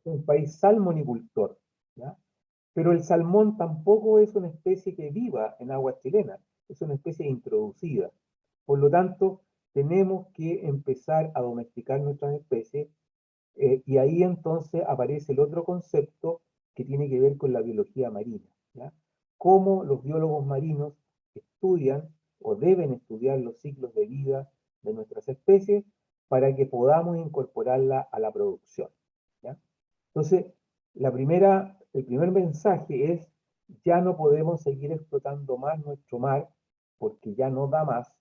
un país salmonicultor, ¿ya? Pero el salmón tampoco es una especie que viva en aguas chilenas, es una especie introducida. Por lo tanto, tenemos que empezar a domesticar nuestras especies y ahí entonces aparece el otro concepto que tiene que ver con la biología marina, ¿ya? Cómo los biólogos marinos estudian o deben estudiar los ciclos de vida de nuestras especies para que podamos incorporarla a la producción, ¿ya? Entonces, el primer mensaje es, ya no podemos seguir explotando más nuestro mar porque ya no da más,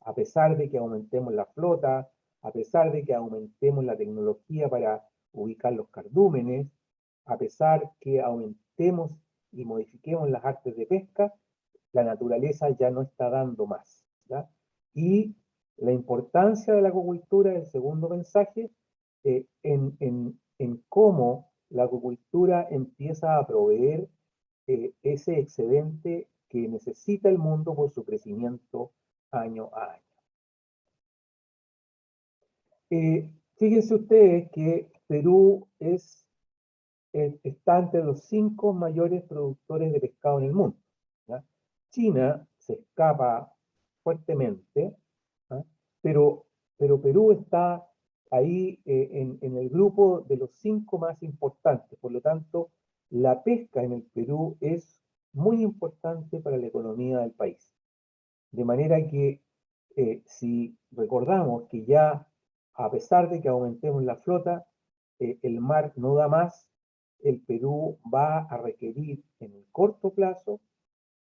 a pesar de que aumentemos la flota, a pesar de que aumentemos la tecnología para ubicar los cardúmenes, a pesar que aumentemos y modifiquemos las artes de pesca, la naturaleza ya no está dando más, ¿ya? Y la importancia de la acuicultura, el segundo mensaje, en cómo la acuicultura empieza a proveer ese excedente que necesita el mundo por su crecimiento año a año. Fíjense ustedes que Perú está entre los 5 mayores productores de pescado en el mundo, ¿ya? China se escapa fuertemente, ¿ya? pero, pero Perú está ahí en el grupo de los 5 más importantes. Por lo tanto, la pesca en el Perú es muy importante para la economía del país. De manera que si recordamos que ya, a pesar de que aumentemos la flota, el mar no da más, el Perú va a requerir en el corto plazo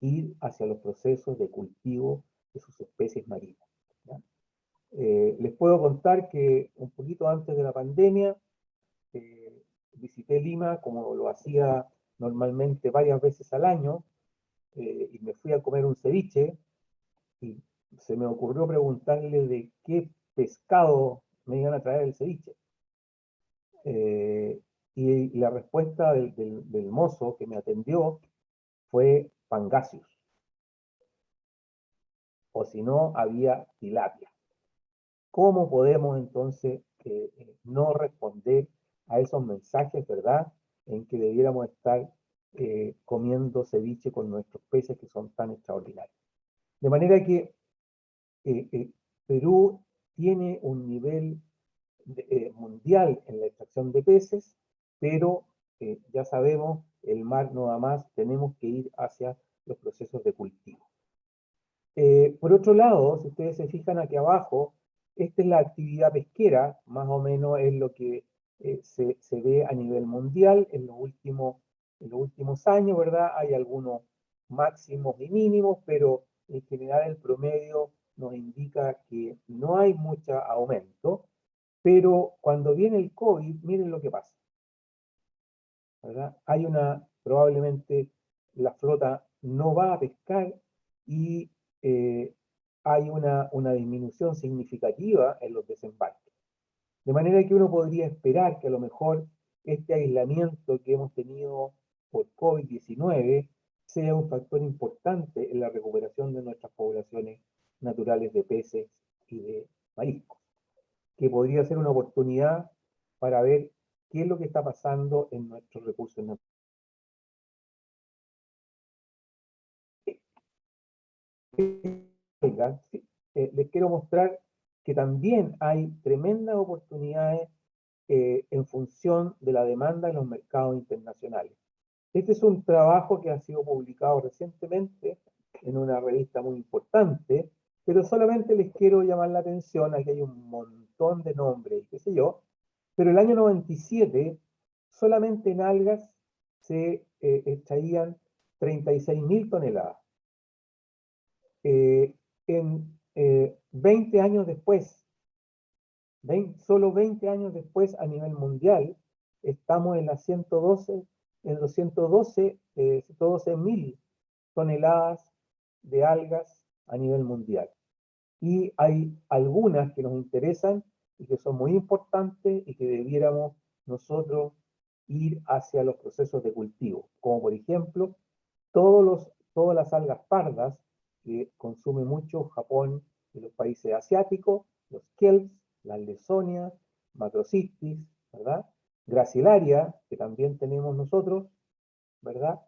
ir hacia los procesos de cultivo de sus especies marinas, ¿ya? Les puedo contar que un poquito antes de la pandemia visité Lima, como lo hacía normalmente varias veces al año, y me fui a comer un ceviche, y se me ocurrió preguntarle de qué pescado me iban a traer el ceviche. Y la respuesta del mozo que me atendió fue pangasius, o si no, había tilapia. ¿Cómo podemos entonces no responder a esos mensajes, verdad? En que debiéramos estar comiendo ceviche con nuestros peces que son tan extraordinarios. De manera que Perú tiene un nivel mundial en la extracción de peces, pero ya sabemos, el mar no da más, tenemos que ir hacia los procesos de cultivo. Por otro lado, si ustedes se fijan aquí abajo, esta es la actividad pesquera, más o menos es lo que se ve a nivel mundial en los últimos años, ¿verdad? Hay algunos máximos y mínimos, pero en general el promedio nos indica que no hay mucho aumento, pero cuando viene el COVID, miren lo que pasa, ¿verdad? Probablemente la flota no va a pescar y hay una disminución significativa en los desembarques. De manera que uno podría esperar que a lo mejor este aislamiento que hemos tenido por COVID-19 sea un factor importante en la recuperación de nuestras poblaciones naturales de peces y de mariscos, que podría ser una oportunidad para ver qué es lo que está pasando en nuestros recursos naturales. Les quiero mostrar que también hay tremendas oportunidades en función de la demanda en los mercados internacionales. Este es un trabajo que ha sido publicado recientemente en una revista muy importante, pero solamente les quiero llamar la atención, aquí hay un montón de nombres, qué sé yo, pero el año 97 solamente en algas se extraían 36.000 toneladas. En 20 años después, solo 20 años después a nivel mundial, estamos en las 112, en los 112.000 toneladas de algas a nivel mundial. Y hay algunas que nos interesan y que son muy importantes y que debiéramos nosotros ir hacia los procesos de cultivo, como por ejemplo todas las algas pardas que consume mucho Japón y los países asiáticos, los kelps, las lesonias, macrocystis, ¿verdad? gracilaria, que también tenemos nosotros, ¿verdad?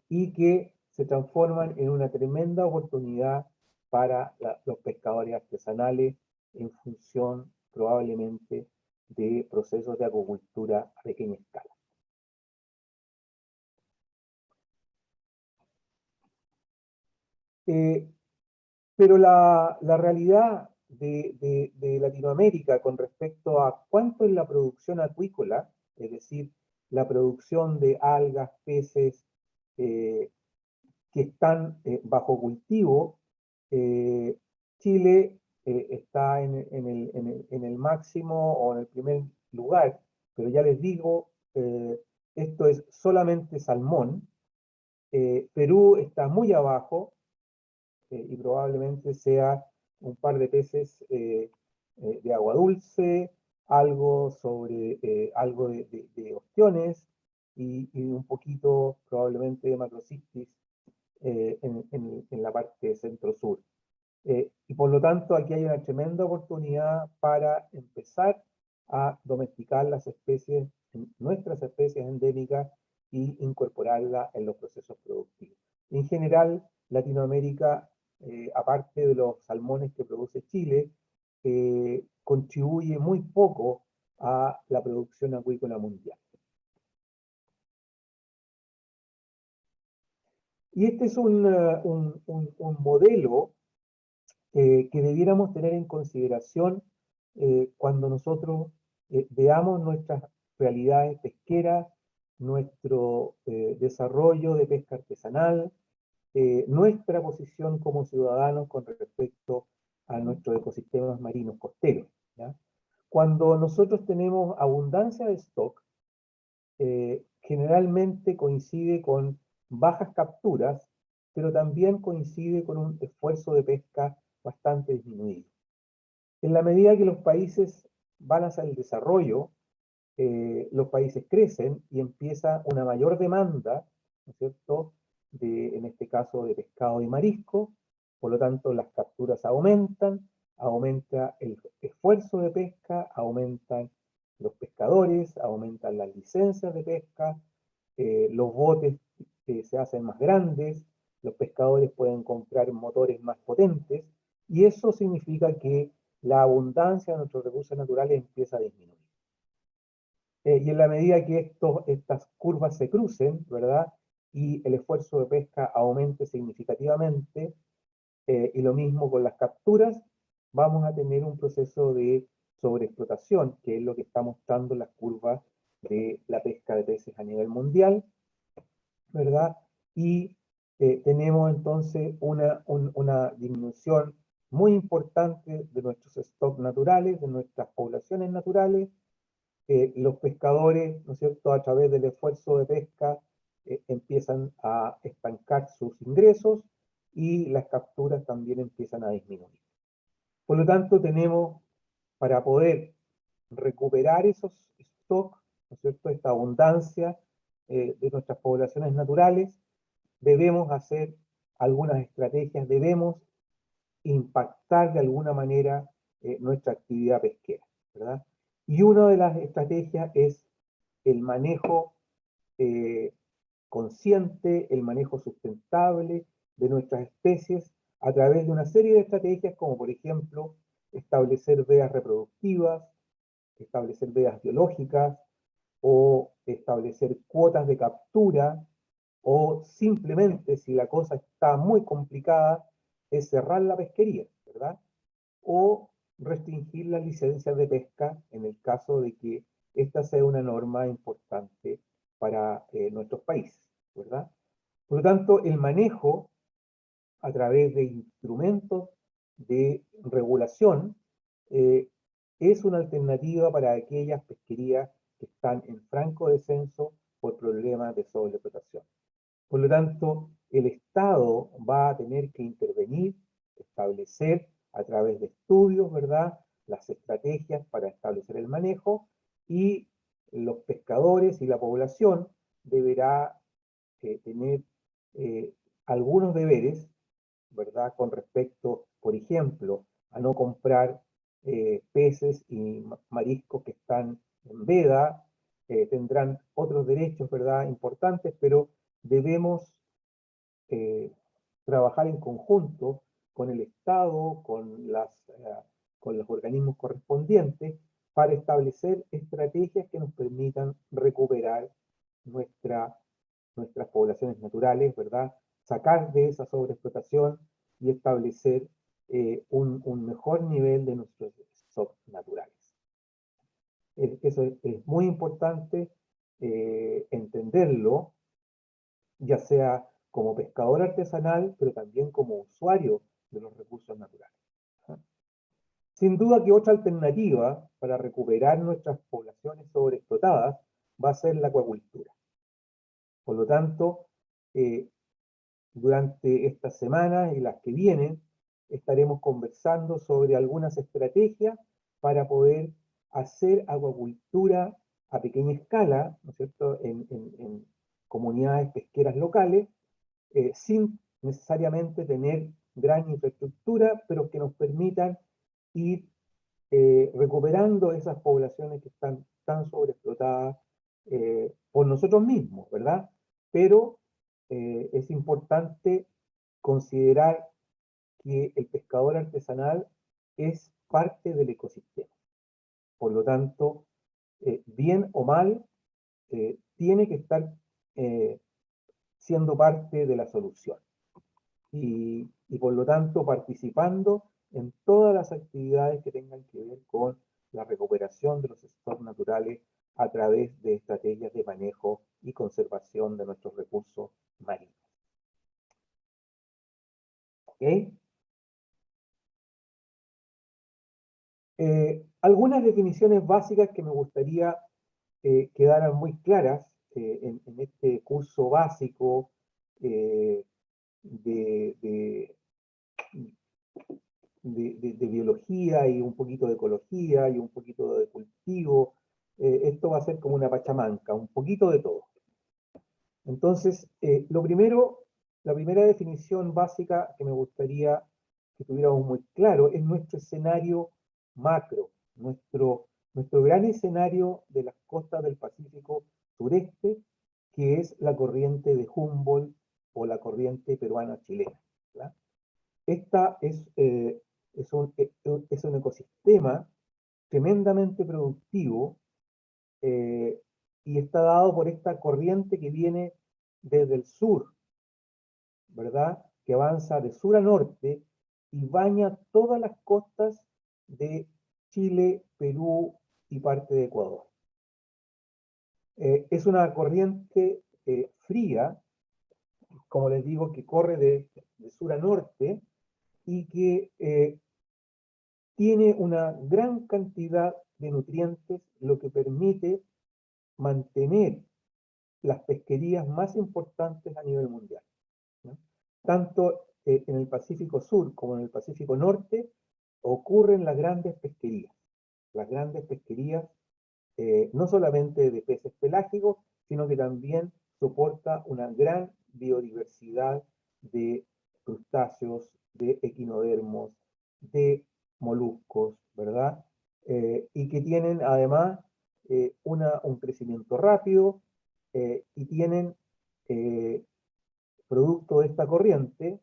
Y que se transforman en una tremenda oportunidad para los pescadores artesanales en función probablemente de procesos de acuicultura a pequeña escala. Pero la realidad de Latinoamérica con respecto a cuánto es la producción acuícola, es decir, la producción de algas, peces, que están bajo cultivo, Chile está en el máximo o en el primer lugar, pero ya les digo, esto es solamente salmón. Perú está muy abajo, y probablemente sea un par de peces de agua dulce, algo sobre algo de ostiones y un poquito probablemente de macrocistis en la parte centro-sur. Y por lo tanto aquí hay una tremenda oportunidad para empezar a domesticar las especies, nuestras especies endémicas y incorporarlas en los procesos productivos. En general, Latinoamérica, aparte de los salmones que produce Chile, contribuye muy poco a la producción acuícola mundial. Y este es un modelo que debiéramos tener en consideración cuando nosotros veamos nuestras realidades pesqueras, nuestro desarrollo de pesca artesanal, nuestra posición como ciudadanos con respecto a nuestros ecosistemas marinos costeros, ¿ya? Cuando nosotros tenemos abundancia de stock, generalmente coincide con bajas capturas, pero también coincide con un esfuerzo de pesca bastante disminuido. En la medida que los países van hacia el desarrollo, los países crecen y empieza una mayor demanda, ¿no es cierto?, en este caso de pescado y marisco, por lo tanto las capturas aumentan, aumenta el esfuerzo de pesca, aumentan los pescadores, aumentan las licencias de pesca, los botes se hacen más grandes, los pescadores pueden comprar motores más potentes, y eso significa que la abundancia de nuestros recursos naturales empieza a disminuir. Y en la medida que estas curvas se crucen, ¿verdad? Y el esfuerzo de pesca aumente significativamente, y lo mismo con las capturas, vamos a tener un proceso de sobreexplotación, que es lo que está mostrando las curvas de la pesca de peces a nivel mundial, ¿verdad? Y tenemos entonces una disminución muy importante de nuestros stocks naturales, de nuestras poblaciones naturales. Los pescadores, ¿no es cierto?, a través del esfuerzo de pesca, empiezan a estancar sus ingresos y las capturas también empiezan a disminuir. Por lo tanto, tenemos, para poder recuperar esos stocks, ¿no es cierto?, esta abundancia de nuestras poblaciones naturales, debemos hacer algunas estrategias, debemos impactar de alguna manera nuestra actividad pesquera, ¿verdad? Y una de las estrategias es el manejo consciente, el manejo sustentable de nuestras especies a través de una serie de estrategias como por ejemplo establecer veas reproductivas, establecer veas biológicas o establecer cuotas de captura o simplemente si la cosa está muy complicada es cerrar la pesquería, ¿verdad? O restringir las licencias de pesca en el caso de que esta sea una norma importante para nuestros países, ¿verdad? Por lo tanto, el manejo a través de instrumentos de regulación eh, es una alternativa para aquellas pesquerías que están en franco descenso por problemas de sobreexplotación. Por lo tanto, el Estado va a tener que intervenir, establecer a través de estudios, ¿verdad?, las estrategias para establecer el manejo y los pescadores y la población deberá tener eh, algunos deberes, ¿verdad?, con respecto, por ejemplo, a no comprar peces y mariscos que están en veda, tendrán otros derechos, ¿verdad?, importantes, pero debemos trabajar en conjunto con el Estado, con los organismos correspondientes, para establecer estrategias que nos permitan recuperar nuestras poblaciones naturales, ¿verdad? Sacar de esa sobreexplotación y establecer un mejor nivel de nuestros stocks naturales. Eso es muy importante entenderlo, ya sea como pescador artesanal, pero también como usuario de los recursos naturales. Sin duda que otra alternativa para recuperar nuestras poblaciones sobreexplotadas va a ser la acuacultura. Por lo tanto, durante estas semanas y las que vienen, estaremos conversando sobre algunas estrategias para poder hacer acuacultura a pequeña escala, ¿no es cierto?, en comunidades pesqueras locales, sin necesariamente tener gran infraestructura, pero que nos permitan ir recuperando esas poblaciones que están tan sobreexplotadas por nosotros mismos, ¿verdad? Pero es importante considerar que el pescador artesanal es parte del ecosistema. Por lo tanto, bien o mal, tiene que estar siendo parte de la solución. Y por lo tanto participando en todas las actividades que tengan que ver con la recuperación de los stocks naturales a través de estrategias de manejo y conservación de nuestros recursos marinos. ¿Ok? Algunas definiciones básicas que me gustaría quedaran muy claras en este curso básico de, de biología y un poquito de ecología y un poquito de cultivo. Esto va a ser como una pachamanca, un poquito de todo. Entonces, la primera definición básica que me gustaría que tuviéramos muy claro es nuestro escenario macro, nuestro gran escenario de las costas del Pacífico sureste, que es la corriente de Humboldt o la corriente peruana-chilena. Esta es un ecosistema tremendamente productivo y está dado por esta corriente que viene desde el sur, ¿verdad? Que avanza de sur a norte y baña todas las costas de Chile, Perú y parte de Ecuador. Es una corriente fría, como les digo, que corre de sur a norte y que tiene una gran cantidad de nutrientes, lo que permite mantener las pesquerías más importantes a nivel mundial, ¿no? Tanto en el Pacífico Sur como en el Pacífico Norte ocurren las grandes pesquerías. Las grandes pesquerías no solamente de peces pelágicos, sino que también soporta una gran biodiversidad de crustáceos, de equinodermos, de moluscos, ¿verdad? Y que tienen además un crecimiento rápido y tienen, producto de esta corriente,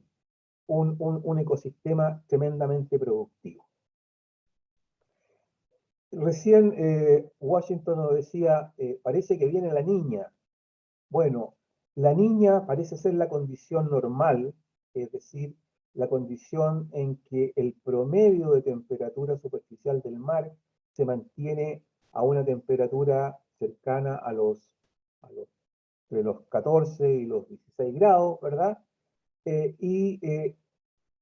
un ecosistema tremendamente productivo. Recién Washington nos decía, parece que viene la niña. Bueno, la niña parece ser la condición normal, es decir, la condición en que el promedio de temperatura superficial del mar se mantiene a una temperatura cercana entre los 14 y los 16 grados, ¿verdad? Y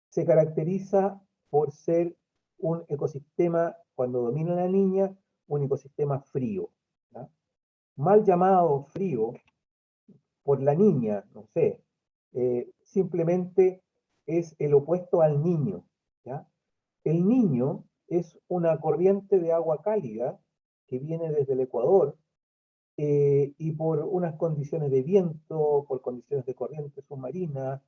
se caracteriza por ser un ecosistema, cuando domina la niña, un ecosistema frío, ¿ya? Mal llamado frío por la niña, no sé, simplemente es el opuesto al niño, ¿ya? El niño es una corriente de agua cálida que viene desde el Ecuador y por unas condiciones de viento, por condiciones de corriente submarina,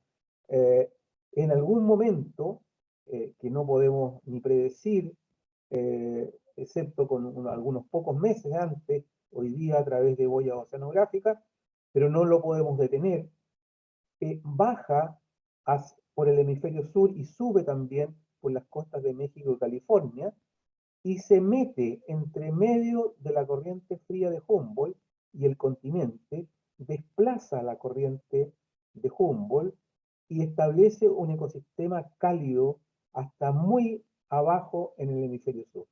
en algún momento que no podemos ni predecir, excepto con algunos pocos meses antes hoy día a través de boyas oceanográficas, pero no lo podemos detener. Baja por el hemisferio sur y sube también por las costas de México y California, y se mete entre medio de la corriente fría de Humboldt y el continente, desplaza la corriente de Humboldt y establece un ecosistema cálido hasta muy abajo en el hemisferio sur,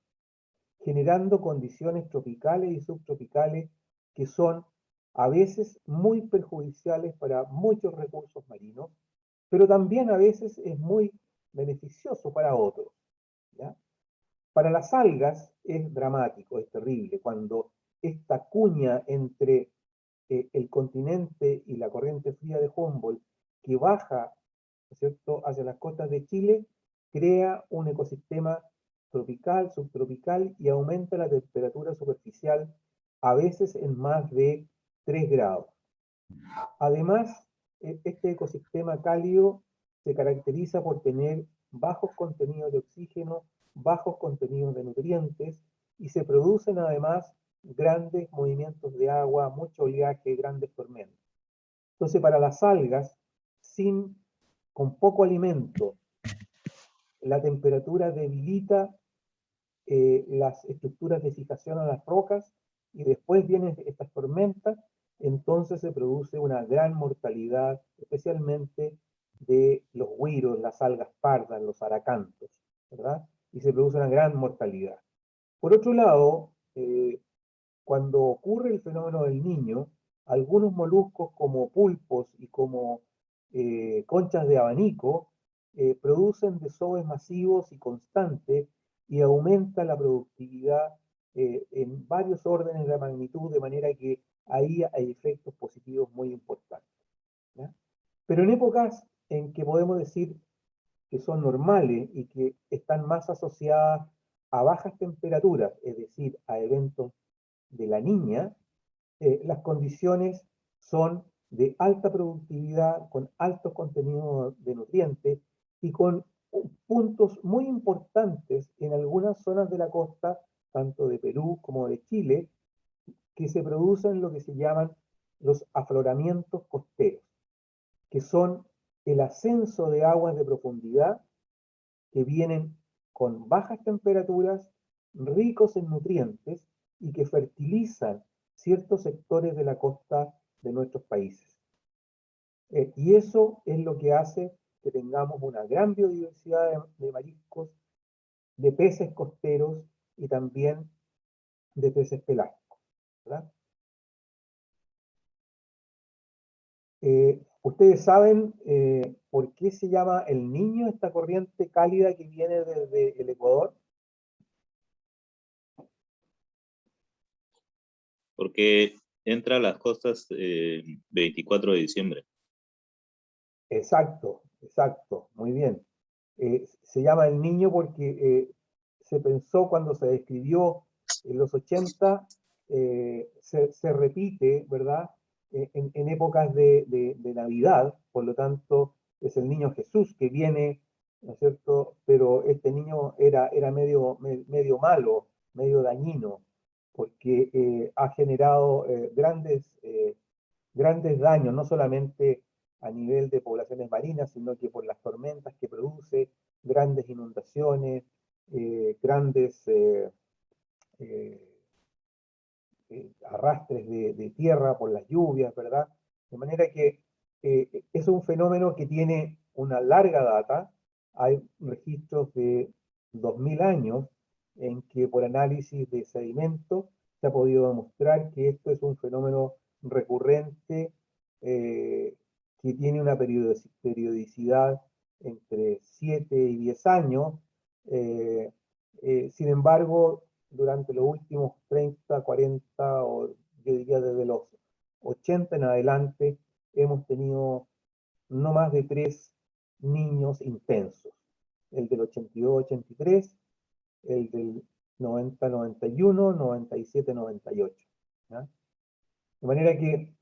generando condiciones tropicales y subtropicales que son a veces muy perjudiciales para muchos recursos marinos, pero también a veces es muy beneficioso para otros, ¿ya? Para las algas es dramático, es terrible, cuando esta cuña entre el continente y la corriente fría de Humboldt, que baja, ¿no es cierto?, hacia las costas de Chile, crea un ecosistema tropical, subtropical, y aumenta la temperatura superficial, a veces en más de 3 grados. Además, este ecosistema cálido se caracteriza por tener bajos contenidos de oxígeno, bajos contenidos de nutrientes, y se producen además grandes movimientos de agua, mucho oleaje, grandes tormentas. Entonces, para las algas, con poco alimento, la temperatura debilita las estructuras de fijación a las rocas, y después vienen estas tormentas, entonces se produce una gran mortalidad, especialmente de los güiros, las algas pardas, los aracantos, ¿verdad? Y se produce una gran mortalidad. Por otro lado, cuando ocurre el fenómeno del Niño, algunos moluscos como pulpos y como conchas de abanico producen desoves masivos y constantes, y aumenta la productividad en varios órdenes de magnitud, de manera que ahí hay efectos positivos muy importantes, ¿ya? Pero en épocas en que podemos decir que son normales y que están más asociadas a bajas temperaturas, es decir, a eventos de la niña, las condiciones son de alta productividad, con altos contenidos de nutrientes y con puntos muy importantes en algunas zonas de la costa, tanto de Perú como de Chile, que se producen lo que se llaman los afloramientos costeros, que son el ascenso de aguas de profundidad que vienen con bajas temperaturas, ricos en nutrientes y que fertilizan ciertos sectores de la costa de nuestros países. Y eso es lo que hace que tengamos una gran biodiversidad de mariscos, de peces costeros y también de peces pelágicos, ¿verdad? ¿Ustedes saben por qué se llama el Niño esta corriente cálida que viene desde el Ecuador? Porque entra a las costas 24 de diciembre. Exacto, exacto, muy bien. Se llama el Niño porque se pensó cuando se describió en los 80, se repite, ¿verdad? En épocas de Navidad, por lo tanto es el Niño Jesús que viene, ¿no es cierto? Pero este niño era medio malo, medio dañino, porque ha generado grandes daños, no solamente a nivel de poblaciones marinas, sino que por las tormentas que produce, grandes inundaciones, grandes eh, arrastres de tierra por las lluvias, ¿verdad? De manera que es un fenómeno que tiene una larga data. Hay registros de 2000 años en que por análisis de sedimentos se ha podido demostrar que esto es un fenómeno recurrente que tiene una periodicidad entre 7 y 10 años. Eh, Sin embargo, durante los últimos 30, 40, o yo diría desde los 80 en adelante, hemos tenido no más de 3 niños intensos. El del 82-83, el del 90-91, 97-98. ¿Ya? De manera que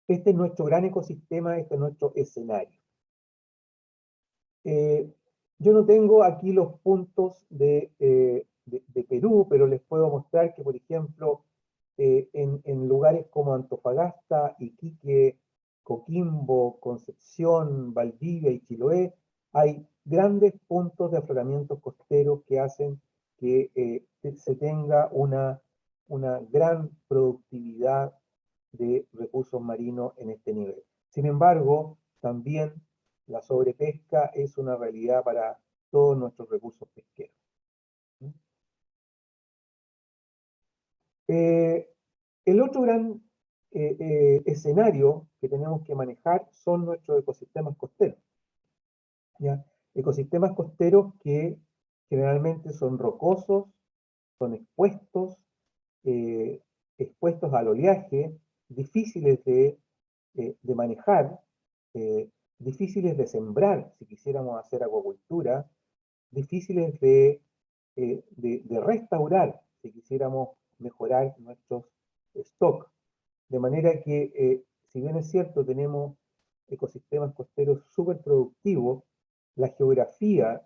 este es nuestro gran ecosistema, este es nuestro escenario. Yo no tengo aquí los puntos de Perú, pero les puedo mostrar que, por ejemplo, en lugares como Antofagasta, Iquique, Coquimbo, Concepción, Valdivia y Chiloé, hay grandes puntos de afloramientos costeros que hacen que se tenga una gran productividad de recursos marinos en este nivel. Sin embargo, también la sobrepesca es una realidad para todos nuestros recursos pesqueros. El otro gran escenario que tenemos que manejar son nuestros ecosistemas costeros. ¿Ya? Ecosistemas costeros que generalmente son rocosos, son expuestos al oleaje, difíciles de manejar, difíciles de sembrar si quisiéramos hacer acuacultura, difíciles de restaurar si quisiéramos mejorar nuestros stocks. De manera que, si bien es cierto, tenemos ecosistemas costeros súper productivos, la geografía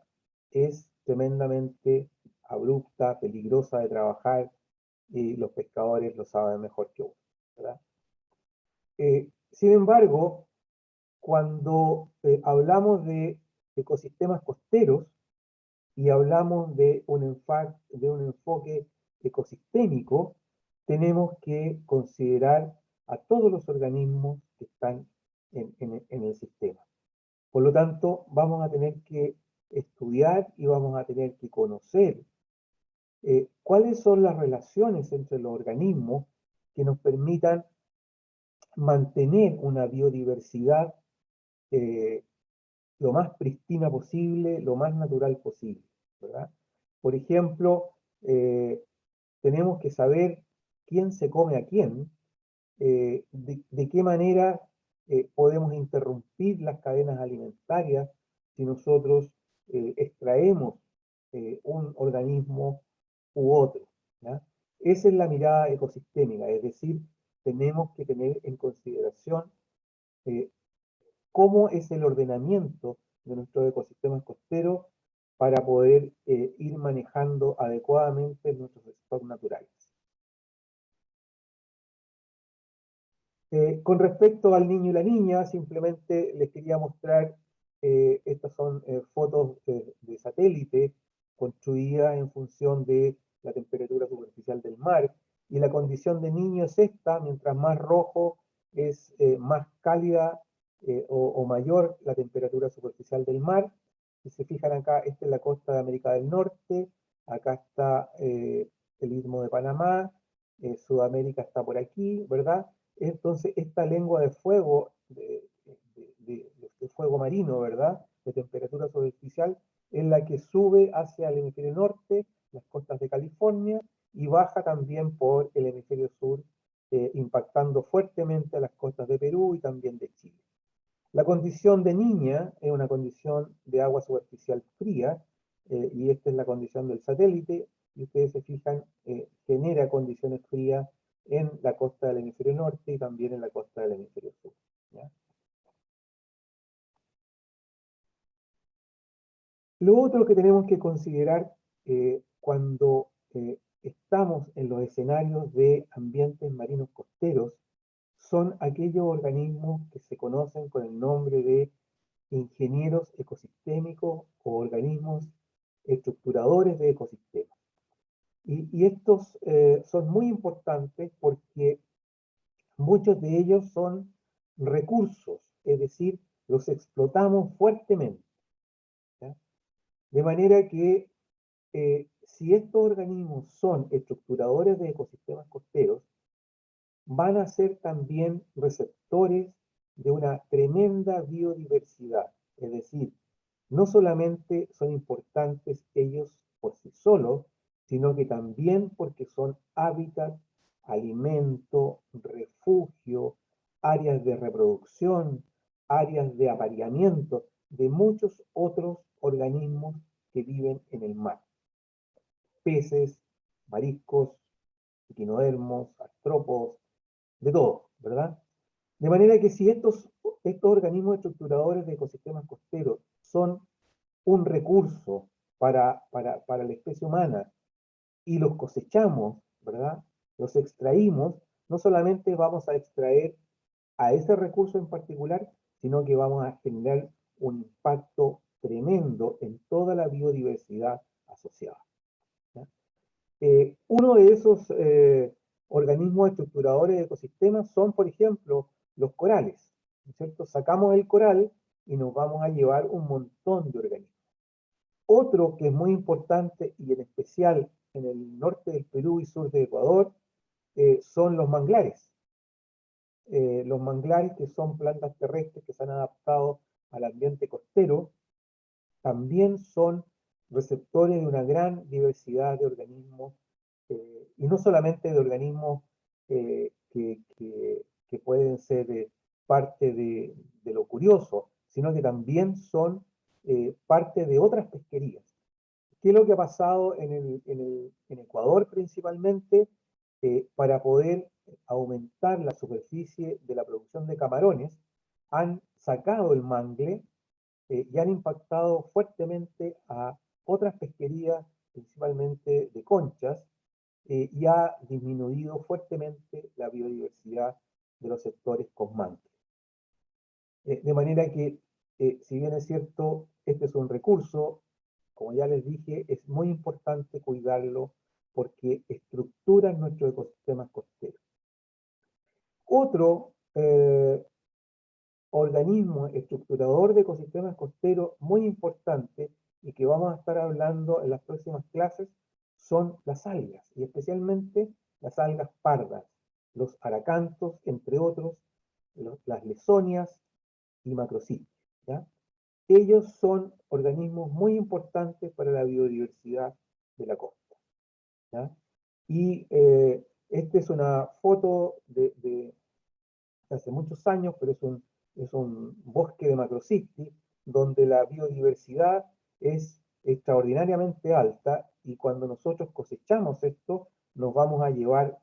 es tremendamente abrupta, peligrosa de trabajar, y los pescadores lo saben mejor que uno, ¿verdad? Sin embargo, cuando hablamos de ecosistemas costeros y hablamos de un enfoque ecosistémico, tenemos que considerar a todos los organismos que están en el sistema. Por lo tanto, vamos a tener que estudiar y vamos a tener que conocer cuáles son las relaciones entre los organismos que nos permitan mantener una biodiversidad lo más pristina posible, lo más natural posible, ¿verdad? Por ejemplo, tenemos que saber quién se come a quién, de qué manera podemos interrumpir las cadenas alimentarias si nosotros extraemos un organismo u otro, ¿ya? Esa es la mirada ecosistémica, es decir, tenemos que tener en consideración eh, cómo es el ordenamiento de nuestros ecosistemas costeros para poder ir manejando adecuadamente nuestros stocks naturales. Con respecto al niño y la niña, simplemente les quería mostrar, estas son fotos de satélite construidas en función de la temperatura superficial del mar, y la condición de niño es esta: mientras más rojo es más cálida o mayor la temperatura superficial del mar. Si se fijan acá, esta es la costa de América del Norte, acá está el Istmo de Panamá, Sudamérica está por aquí, ¿verdad? Entonces, esta lengua de fuego, de fuego marino, ¿verdad? De temperatura superficial, es la que sube hacia el hemisferio norte, las costas de California, y baja también por el hemisferio sur, impactando fuertemente a las costas de Perú y también de Chile. La condición de niña es una condición de agua superficial fría, y esta es la condición del satélite, y ustedes se fijan, genera condiciones frías en la costa del hemisferio norte y también en la costa del hemisferio sur, ¿ya? Lo otro que tenemos que considerar cuando estamos en los escenarios de ambientes marinos costeros son aquellos organismos que se conocen con el nombre de ingenieros ecosistémicos o organismos estructuradores de ecosistemas. Y estos son muy importantes porque muchos de ellos son recursos, es decir, los explotamos fuertemente, ¿ya? De manera que si estos organismos son estructuradores de ecosistemas costeros, van a ser también receptores de una tremenda biodiversidad. Es decir, no solamente son importantes ellos por sí solos, sino que también porque son hábitat, alimento, refugio, áreas de reproducción, áreas de apareamiento de muchos otros organismos que viven en el mar. Peces, mariscos, equinodermos, artrópodos, de todo, ¿verdad? De manera que si estos organismos estructuradores de ecosistemas costeros son un recurso para la especie humana y los cosechamos, ¿verdad? los extraímos, no solamente vamos a extraer a ese recurso en particular, sino que vamos a generar un impacto tremendo en toda la biodiversidad asociada. Uno de esos organismos estructuradores de ecosistemas son, por ejemplo, los corales, ¿no es cierto? Sacamos el coral y nos vamos a llevar un montón de organismos. Otro que es muy importante, y en especial en el norte del Perú y sur de Ecuador, son los manglares. Los manglares, que son plantas terrestres que se han adaptado al ambiente costero, también son receptores de una gran diversidad de organismos, y no solamente de organismos que pueden ser parte de lo curioso, sino que también son parte de otras pesquerías. ¿Qué es lo que ha pasado en Ecuador principalmente? Para poder aumentar la superficie de la producción de camarones, han sacado el mangle y han impactado fuertemente a otras pesquerías, principalmente de conchas, y ha disminuido fuertemente la biodiversidad de los sectores con mangle. De manera que, si bien es cierto, este es un recurso, como ya les dije, es muy importante cuidarlo porque estructura nuestros ecosistemas costeros. Otro organismo estructurador de ecosistemas costeros muy importante y que vamos a estar hablando en las próximas clases son las algas, y especialmente las algas pardas, los aracantos, entre otros, las lesonias y macrocíclidos, ¿ya? Ellos son organismos muy importantes para la biodiversidad de la costa, ¿ya? Y esta es una foto de hace muchos años, pero es un bosque de macrocystis, donde la biodiversidad es extraordinariamente alta, y cuando nosotros cosechamos esto, nos vamos a llevar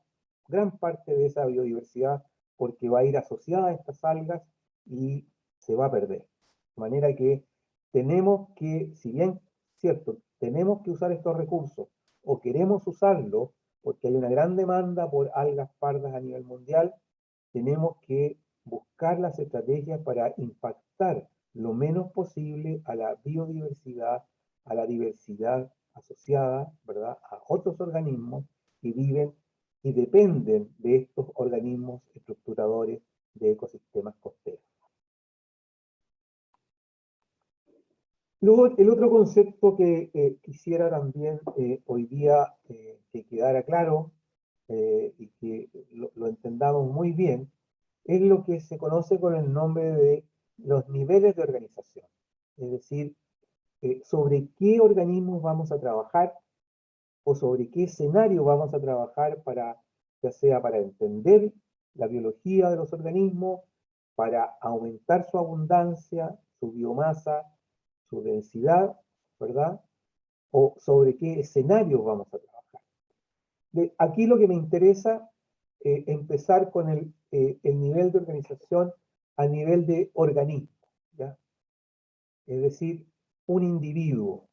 gran parte de esa biodiversidad porque va a ir asociada a estas algas y se va a perder. De manera que tenemos que, si bien, cierto, tenemos que usar estos recursos o queremos usarlos, porque hay una gran demanda por algas pardas a nivel mundial, tenemos que buscar las estrategias para impactar lo menos posible a la biodiversidad, a la diversidad asociada, ¿verdad?, a otros organismos que viven y dependen de estos organismos estructuradores de ecosistemas costeros. Luego, el otro concepto que quisiera también hoy día que quedara claro y que lo entendamos muy bien, es lo que se conoce con el nombre de los niveles de organización. Es decir, sobre qué organismos vamos a trabajar o sobre qué escenario vamos a trabajar para, ya sea para entender la biología de los organismos, para aumentar su abundancia, su biomasa, su densidad, ¿verdad? O sobre qué escenarios vamos a trabajar. Aquí lo que me interesa empezar con el nivel de organización a nivel de organismo, ¿ya? Es decir, un individuo.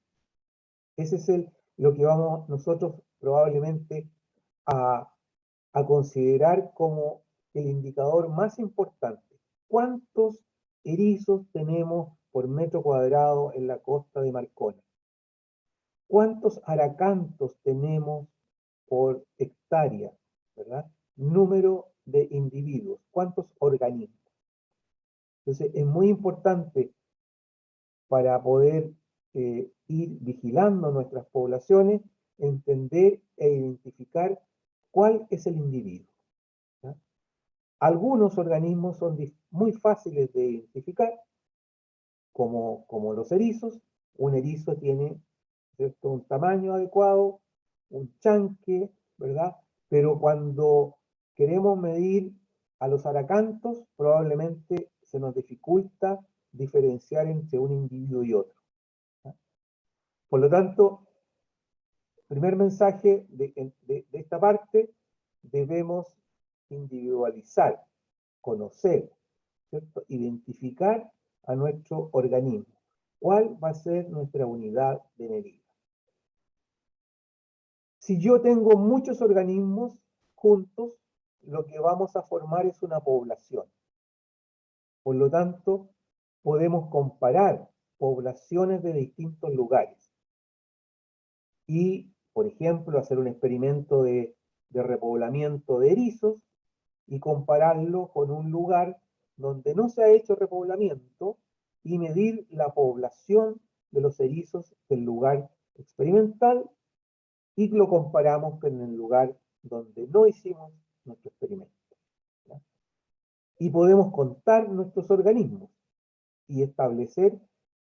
Ese es lo que vamos nosotros probablemente a, a considerar como el indicador más importante. ¿Cuántos erizos tenemos por metro cuadrado en la costa de Marcona? ¿Cuántos aracantos tenemos por hectárea, ¿verdad? Número de individuos, cuántos organismos. Entonces, es muy importante para poder ir vigilando nuestras poblaciones, entender e identificar cuál es el individuo, ¿ya? Algunos organismos son muy fáciles de identificar, como los erizos. Un erizo tiene, ¿cierto?, un tamaño adecuado, un chanque, ¿verdad? Pero cuando queremos medir a los aracantos, probablemente se nos dificulta diferenciar entre un individuo y otro, ¿ya? Por lo tanto, primer mensaje de esta parte, debemos individualizar, conocer, ¿cierto?, identificar a nuestro organismo. ¿Cuál va a ser nuestra unidad de medida? Si yo tengo muchos organismos, juntos, lo que vamos a formar es una población. Por lo tanto, podemos comparar poblaciones de distintos lugares y, por ejemplo, hacer un experimento de repoblamiento de erizos y compararlo con un lugar donde no se ha hecho repoblamiento y medir la población de los erizos del lugar experimental y lo comparamos con el lugar donde no hicimos nuestro experimento. ¿Ya? Y podemos contar nuestros organismos y establecer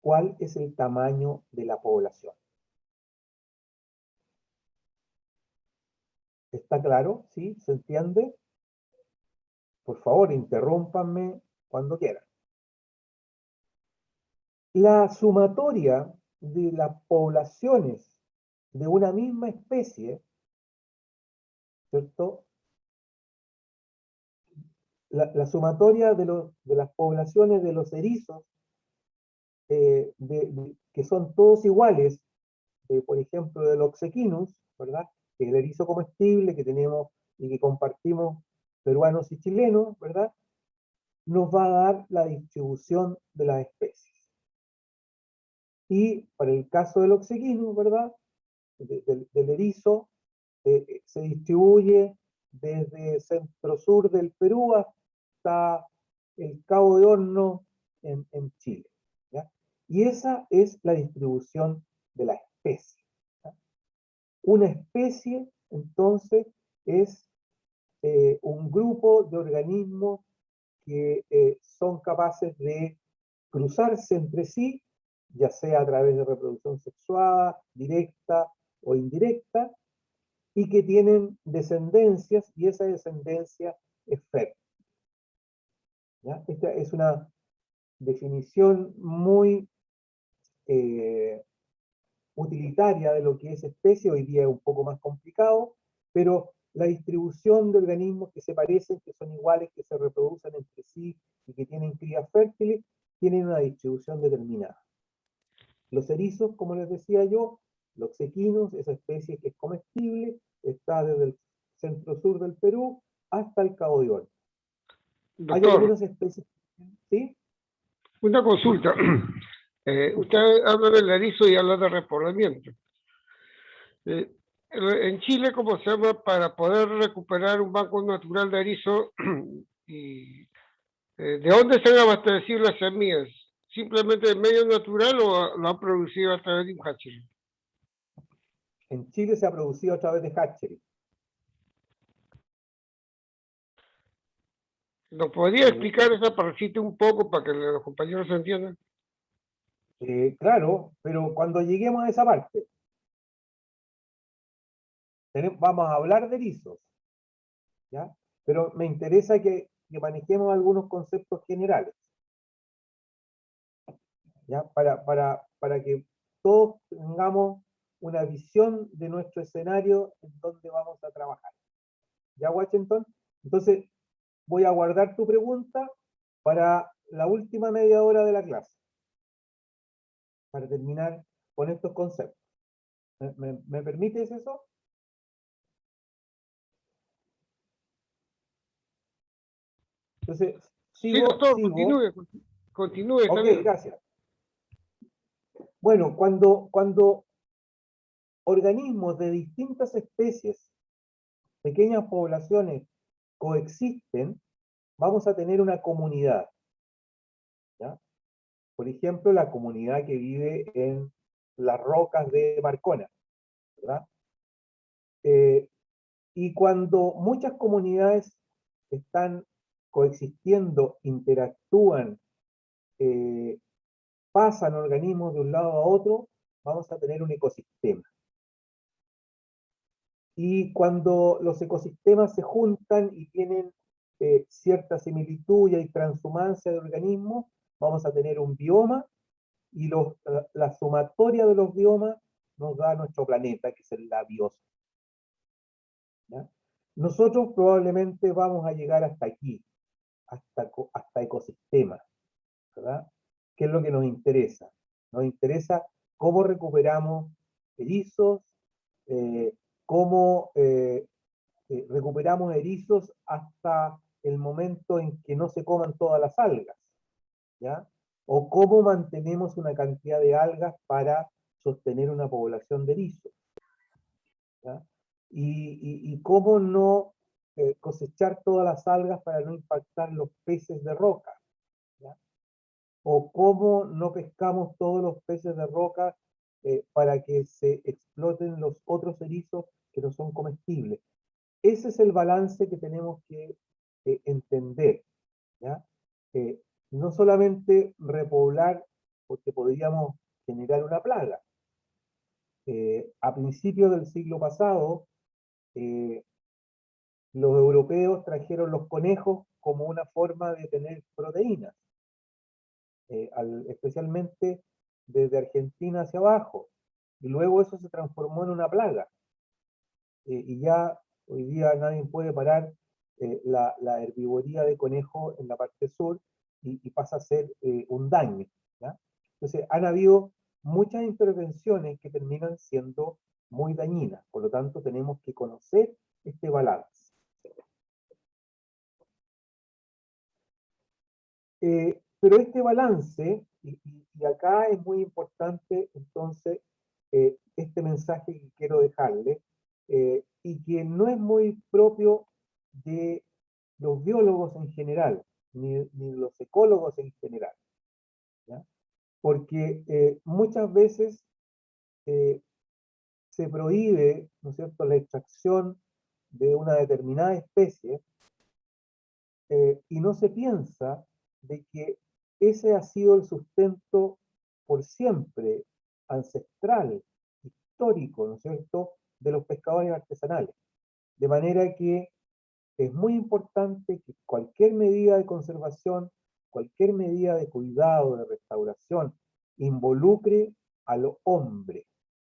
cuál es el tamaño de la población. ¿Está claro? ¿Sí? ¿Se entiende? Por favor, interrúmpanme cuando quieran. La sumatoria de las poblaciones de una misma especie, ¿cierto? La sumatoria de las poblaciones de los erizos, que son todos iguales, por ejemplo, del Oxequinus, ¿verdad? Que es el erizo comestible que tenemos y que compartimos peruanos y chilenos, ¿verdad? Nos va a dar la distribución de las especies. Y para el caso del Oxequinus, ¿verdad? Del erizo, se distribuye desde centro-sur del Perú hasta el Cabo de Horno en Chile. ¿Ya? Y esa es la distribución de la especie. ¿Ya? Una especie, entonces, es un grupo de organismos que son capaces de cruzarse entre sí, ya sea a través de reproducción sexuada, directa o indirecta, y que tienen descendencias, y esa descendencia es fértil. ¿Ya? Esta es una definición muy utilitaria de lo que es especie, hoy día es un poco más complicado, pero la distribución de organismos que se parecen, que son iguales, que se reproducen entre sí y que tienen crías fértiles, tienen una distribución determinada. Los erizos, como les decía yo, Loxequinus, esa especie que es comestible, está desde el centro-sur del Perú hasta el Cabo de Horno. Hay Doctor, algunas especies, ¿sí? una consulta. Usted habla del erizo y habla de repoblamiento. En Chile, ¿cómo se llama? Para poder recuperar un banco natural de erizo, y, ¿de dónde se han abastecido las semillas? ¿Simplemente del medio natural o lo han producido a través de un hatchery? En Chile se ha producido a través de hatchery. ¿Nos podría explicar esa partecita un poco para que los compañeros entiendan? Claro, pero cuando lleguemos a esa parte, vamos a hablar de erizos, ¿ya? Pero me interesa que manejemos algunos conceptos generales, ¿ya? Para que todos tengamos una visión de nuestro escenario en donde vamos a trabajar. ¿Ya, Washington? Entonces, voy a guardar tu pregunta para la última media hora de la clase, para terminar con estos conceptos. ¿Me permites eso? Entonces, Sí, doctor, sigo. continúe, está Ok, bien. gracias. Bueno, cuando organismos de distintas especies, pequeñas poblaciones, coexisten, vamos a tener una comunidad. ¿Ya? Por ejemplo, la comunidad que vive en las rocas de Marcona, ¿verdad? Y cuando muchas comunidades están coexistiendo, interactúan, pasan organismos de un lado a otro, vamos a tener un ecosistema. Y cuando los ecosistemas se juntan y tienen cierta similitud y hay transhumancia de organismos, vamos a tener un bioma y la sumatoria de los biomas nos da nuestro planeta, que es la biosfera. ¿Ya? Nosotros probablemente vamos a llegar hasta aquí, hasta ecosistemas, ¿verdad? ¿Qué es lo que nos interesa? Nos interesa cómo recuperamos erizos, cómo recuperamos erizos hasta el momento en que no se coman todas las algas, ¿ya? O cómo mantenemos una cantidad de algas para sostener una población de erizos, ¿ya? Y cómo no cosechar todas las algas para no impactar los peces de roca, ¿ya? O cómo no pescamos todos los peces de roca para que se exploten los otros erizos que no son comestibles. Ese es el balance que tenemos que entender, ¿ya? No solamente repoblar, porque podríamos generar una plaga. A principios del siglo pasado, los europeos trajeron los conejos como una forma de tener proteínas, especialmente desde Argentina hacia abajo, y luego eso se transformó en una plaga, y ya hoy día nadie puede parar la herbivoría de conejo en la parte sur y pasa a ser un daño, ¿ya? Entonces han habido muchas intervenciones que terminan siendo muy dañinas, por lo tanto tenemos que conocer este balance. Pero este balance, y acá es muy importante entonces este mensaje que quiero dejarle, y que no es muy propio de los biólogos en general, ni los ecólogos en general, ¿ya? Porque muchas veces se prohíbe, ¿no es cierto?, la extracción de una determinada especie, y no se piensa de que ese ha sido el sustento por siempre, ancestral, histórico, ¿no es cierto?, de los pescadores artesanales. De manera que es muy importante que cualquier medida de conservación, cualquier medida de cuidado, de restauración, involucre al hombre,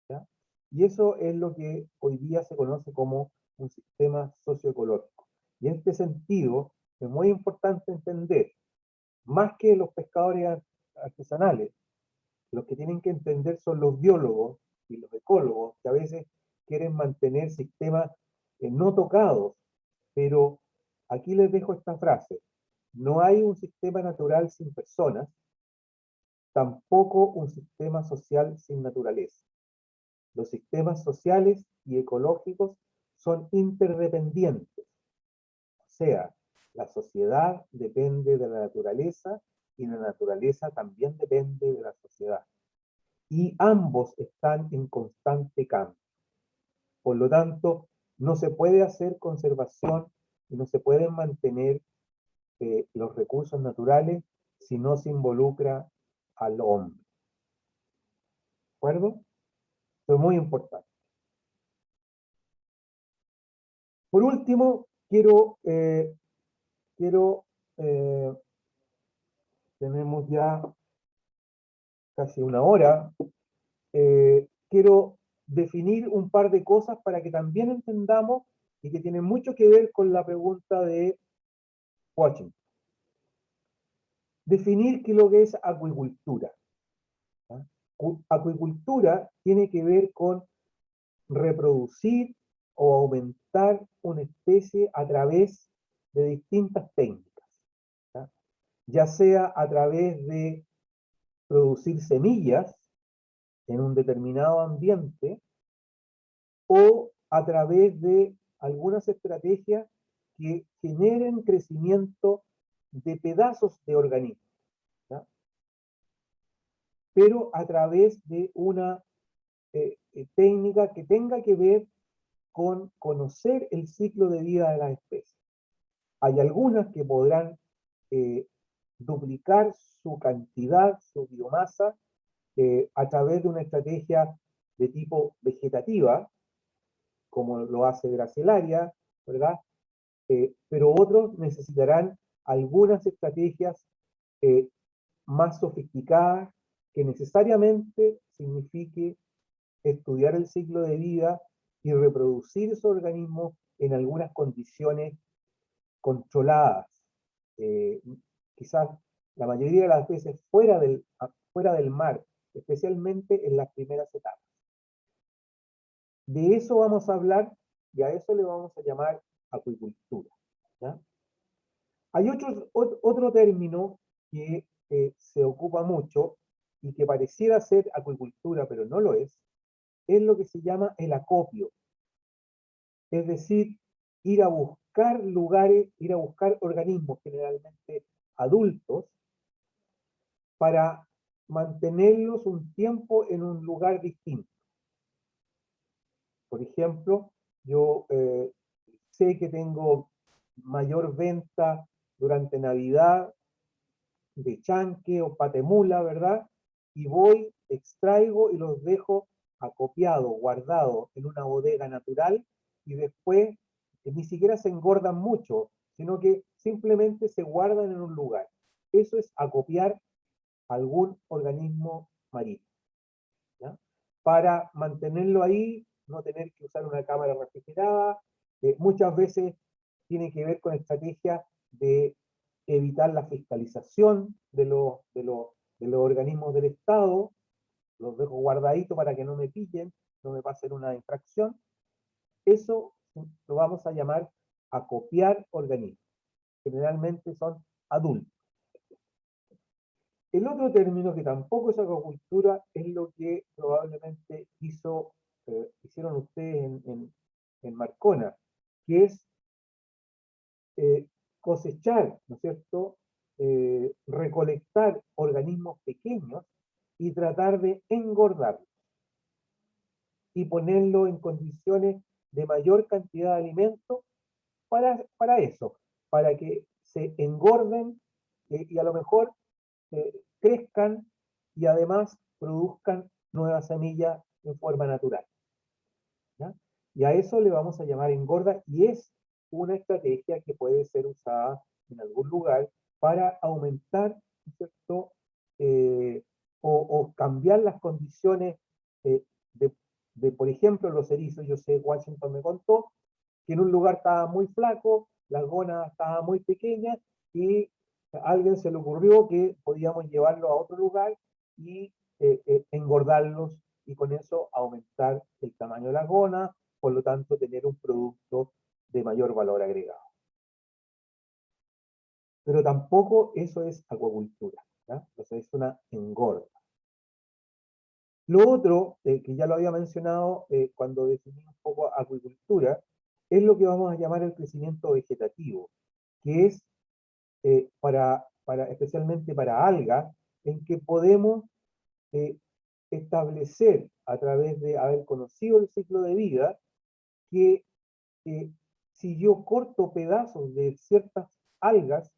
¿ya? Y eso es lo que hoy día se conoce como un sistema socioecológico. Y en este sentido, es muy importante entender, más que los pescadores artesanales, los que tienen que entender son los biólogos y los ecólogos, que a veces quieren mantener sistemas no tocados, pero aquí les dejo esta frase: no hay un sistema natural sin personas, tampoco un sistema social sin naturaleza. Los sistemas sociales y ecológicos son interdependientes, o sea, la sociedad depende de la naturaleza y la naturaleza también depende de la sociedad. Y ambos están en constante cambio. Por lo tanto, no se puede hacer conservación y no se pueden mantener los recursos naturales si no se involucra al hombre. ¿De acuerdo? Esto es muy importante. Por último, tenemos ya casi una hora, quiero definir un par de cosas para que también entendamos y que tienen mucho que ver con la pregunta de Washington. Definir qué es lo que es acuicultura. ¿Ya? Acuicultura tiene que ver con reproducir o aumentar una especie a través de distintas técnicas, ¿ya? Ya sea a través de producir semillas en un determinado ambiente o a través de algunas estrategias que generen crecimiento de pedazos de organismos, ¿ya? Pero a través de una técnica que tenga que ver con conocer el ciclo de vida de las especies. Hay algunas que podrán duplicar su cantidad, su biomasa, a través de una estrategia de tipo vegetativa, como lo hace Gracilaria, ¿verdad? Pero otros necesitarán algunas estrategias más sofisticadas, que necesariamente signifique estudiar el ciclo de vida y reproducir esos organismos en algunas condiciones controladas, quizás la mayoría de las veces fuera del mar, especialmente en las primeras etapas. De eso vamos a hablar y a eso le vamos a llamar acuicultura, ¿ya? Hay otro término que se ocupa mucho y que pareciera ser acuicultura, pero no lo es lo que se llama el acopio. Es decir, ir a buscar lugares, ir a buscar organismos generalmente adultos para mantenerlos un tiempo en un lugar distinto. Por ejemplo, yo sé que tengo mayor venta durante Navidad de chanque o patemula, ¿verdad? Y voy, extraigo y los dejo acopiados, guardados en una bodega natural y después ni siquiera se engordan mucho, sino que simplemente se guardan en un lugar. Eso es acopiar algún organismo marino, ¿ya? Para mantenerlo ahí, no tener que usar una cámara refrigerada. Muchas veces tiene que ver con estrategias de evitar la fiscalización de los organismos del Estado. Los dejo guardaditos para que no me pillen, no me pasen una infracción. Eso lo vamos a llamar acopiar organismos. Generalmente son adultos. El otro término que tampoco es acuicultura es lo que probablemente hicieron ustedes en Marcona, que es cosechar, ¿no es cierto? Recolectar organismos pequeños y tratar de engordarlos y ponerlo en condiciones de mayor cantidad de alimento para eso, para que se engorden y a lo mejor crezcan y además produzcan nuevas semillas en forma natural, ¿ya? Y a eso le vamos a llamar engorda y es una estrategia que puede ser usada en algún lugar para aumentar, ¿no es cierto? O cambiar las condiciones eh, por ejemplo, los erizos. Yo sé, Washington me contó que en un lugar estaba muy flaco, las gónadas estaban muy pequeñas y a alguien se le ocurrió que podíamos llevarlo a otro lugar y engordarlos y con eso aumentar el tamaño de las gónadas, por lo tanto tener un producto de mayor valor agregado. Pero tampoco eso es acuicultura, ¿ya? O sea, es una engorda. Lo otro, que ya lo había mencionado cuando definí un poco acuicultura, es lo que vamos a llamar el crecimiento vegetativo, que es especialmente para algas, en que podemos establecer a través de haber conocido el ciclo de vida, que si yo corto pedazos de ciertas algas,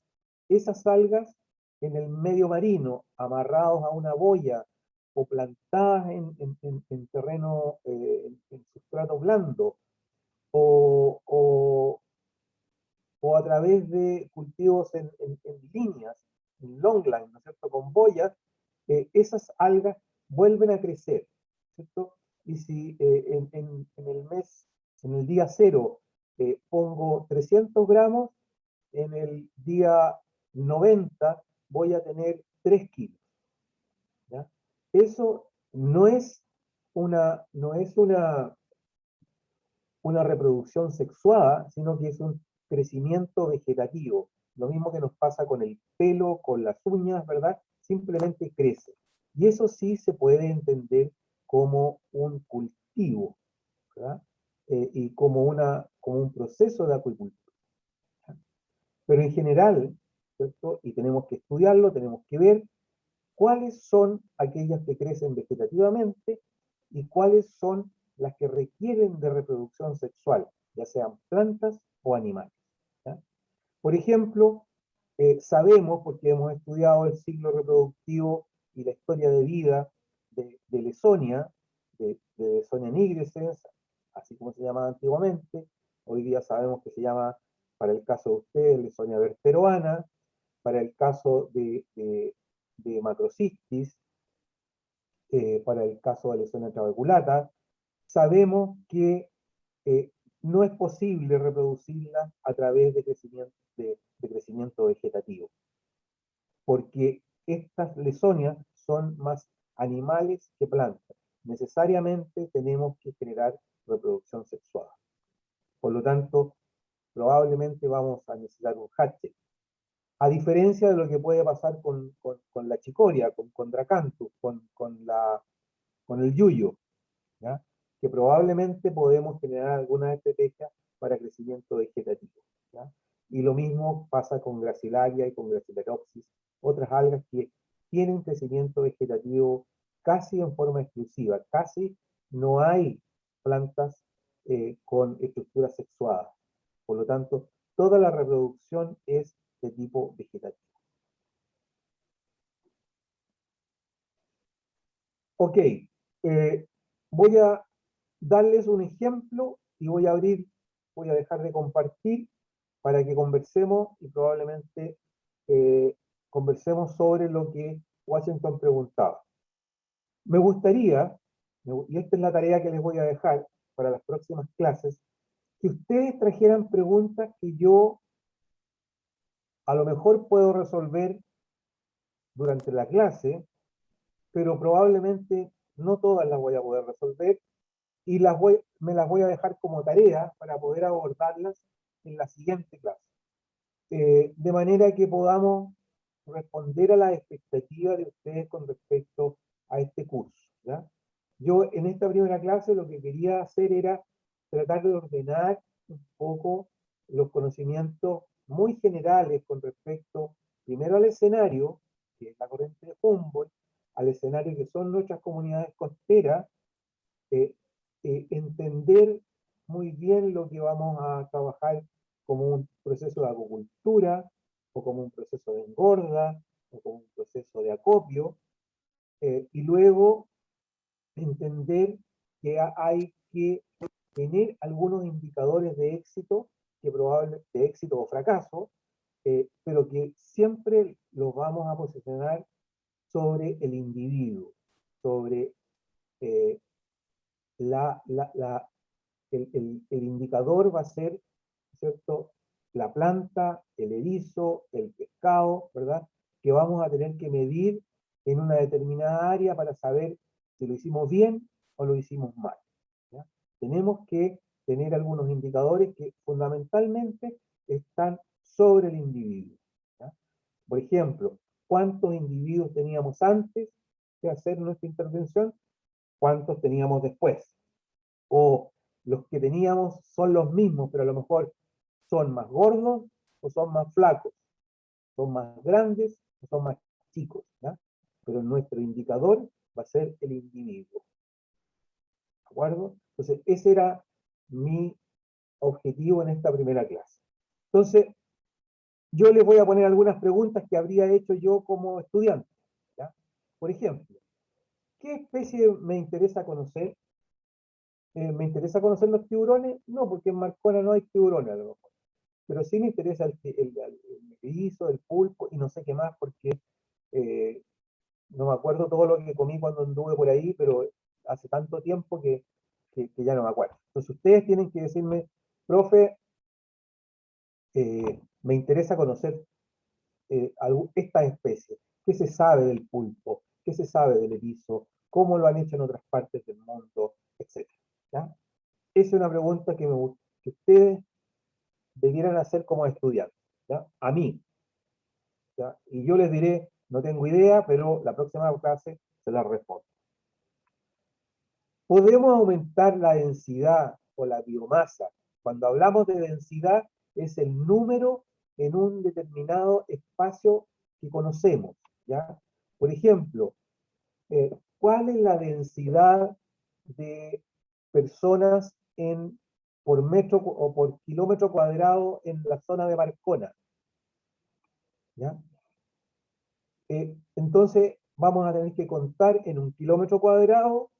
esas algas en el medio marino, amarrados a una boya o plantadas en terreno, en sustrato blando, o a través de cultivos en líneas, en longline, ¿no es cierto?, con boyas, esas algas vuelven a crecer, ¿cierto? Y si en el día cero, pongo 300 gramos, en el día 90 voy a tener 3 kilos, ¿ya? Eso no es una reproducción sexuada, sino que es un crecimiento vegetativo. Lo mismo que nos pasa con el pelo, con las uñas, ¿verdad? Simplemente crece. Y eso sí se puede entender como un cultivo, ¿verdad? Y como un proceso de acuicultura, ¿ya? Pero en general, ¿cierto? Y tenemos que estudiarlo, tenemos que ver cuáles son aquellas que crecen vegetativamente y cuáles son las que requieren de reproducción sexual, ya sean plantas o animales, ¿ya? Por ejemplo, sabemos, porque hemos estudiado el ciclo reproductivo y la historia de vida de Lesonia, de Lesonia nigrescens, así como se llamaba antiguamente. Hoy día sabemos que se llama, para el caso de ustedes, Lesonia berteroana. Para el caso de macrocistis, para el caso de Lesonia trabeculata, sabemos que no es posible reproducirla a través de crecimiento vegetativo, porque estas lesonias son más animales que plantas. Necesariamente tenemos que generar reproducción sexual. Por lo tanto, probablemente vamos a necesitar un hatchet. A diferencia de lo que puede pasar con la chicoria, con Dracanthus, con el yuyo, ¿ya? Que probablemente podemos generar alguna estrategia para crecimiento vegetativo, ¿ya? Y lo mismo pasa con Gracilaria y con Gracilaropsis, otras algas que tienen crecimiento vegetativo casi en forma exclusiva, casi no hay plantas con estructuras sexuadas. Por lo tanto, toda la reproducción es de tipo vegetativo. Ok, voy a darles un ejemplo y voy a dejar de compartir para que conversemos y probablemente conversemos sobre lo que Washington preguntaba. Me gustaría, y esta es la tarea que les voy a dejar para las próximas clases, que ustedes trajeran preguntas que yo a lo mejor puedo resolver durante la clase, pero probablemente no todas las voy a poder resolver y me las voy a dejar como tarea para poder abordarlas en la siguiente clase. De manera que podamos responder a las expectativas de ustedes con respecto a este curso, ¿ya? Yo en esta primera clase lo que quería hacer era tratar de ordenar un poco los conocimientos muy generales con respecto primero al escenario, que es la corriente de Humboldt, al escenario que son nuestras comunidades costeras, entender muy bien lo que vamos a trabajar como un proceso de acuicultura, o como un proceso de engorda, o como un proceso de acopio, y luego entender que hay que tener algunos indicadores de éxito, de éxito o fracaso, pero que siempre los vamos a posicionar sobre el individuo, sobre eh, el indicador va a ser, ¿cierto?, la planta, el erizo, el pescado, ¿verdad?, que vamos a tener que medir en una determinada área para saber si lo hicimos bien o lo hicimos mal, ¿ya? Tenemos que tener algunos indicadores que fundamentalmente están sobre el individuo, ¿ya? Por ejemplo, ¿cuántos individuos teníamos antes de hacer nuestra intervención? ¿Cuántos teníamos después? O los que teníamos son los mismos, pero a lo mejor son más gordos o son más flacos, son más grandes o son más chicos, ¿ya? Pero nuestro indicador va a ser el individuo, ¿de acuerdo? Entonces, ese era mi objetivo en esta primera clase. Entonces, yo les voy a poner algunas preguntas que habría hecho yo como estudiante, ¿ya? Por ejemplo, ¿qué especie me interesa conocer? ¿Me interesa conocer los tiburones? No, porque en Marcona no hay tiburones a lo mejor. Pero sí me interesa el erizo, el pulpo y no sé qué más, porque no me acuerdo todo lo que comí cuando anduve por ahí, pero hace tanto tiempo que ya no me acuerdo. Entonces ustedes tienen que decirme, profe, me interesa conocer esta especie. ¿Qué se sabe del pulpo? ¿Qué se sabe del erizo? ¿Cómo lo han hecho en otras partes del mundo? Etcétera, ¿ya? Esa es una pregunta que ustedes debieran hacer como estudiantes, ¿ya? A mí, ¿ya? Y yo les diré, no tengo idea, pero la próxima clase se la respondo. ¿Podemos aumentar la densidad o la biomasa? Cuando hablamos de densidad, es el número en un determinado espacio que conocemos, ¿ya? Por ejemplo, ¿cuál es la densidad de personas por metro o por kilómetro cuadrado en la zona de Marcona? ¿Ya? Entonces vamos a tener que contar en un kilómetro cuadrado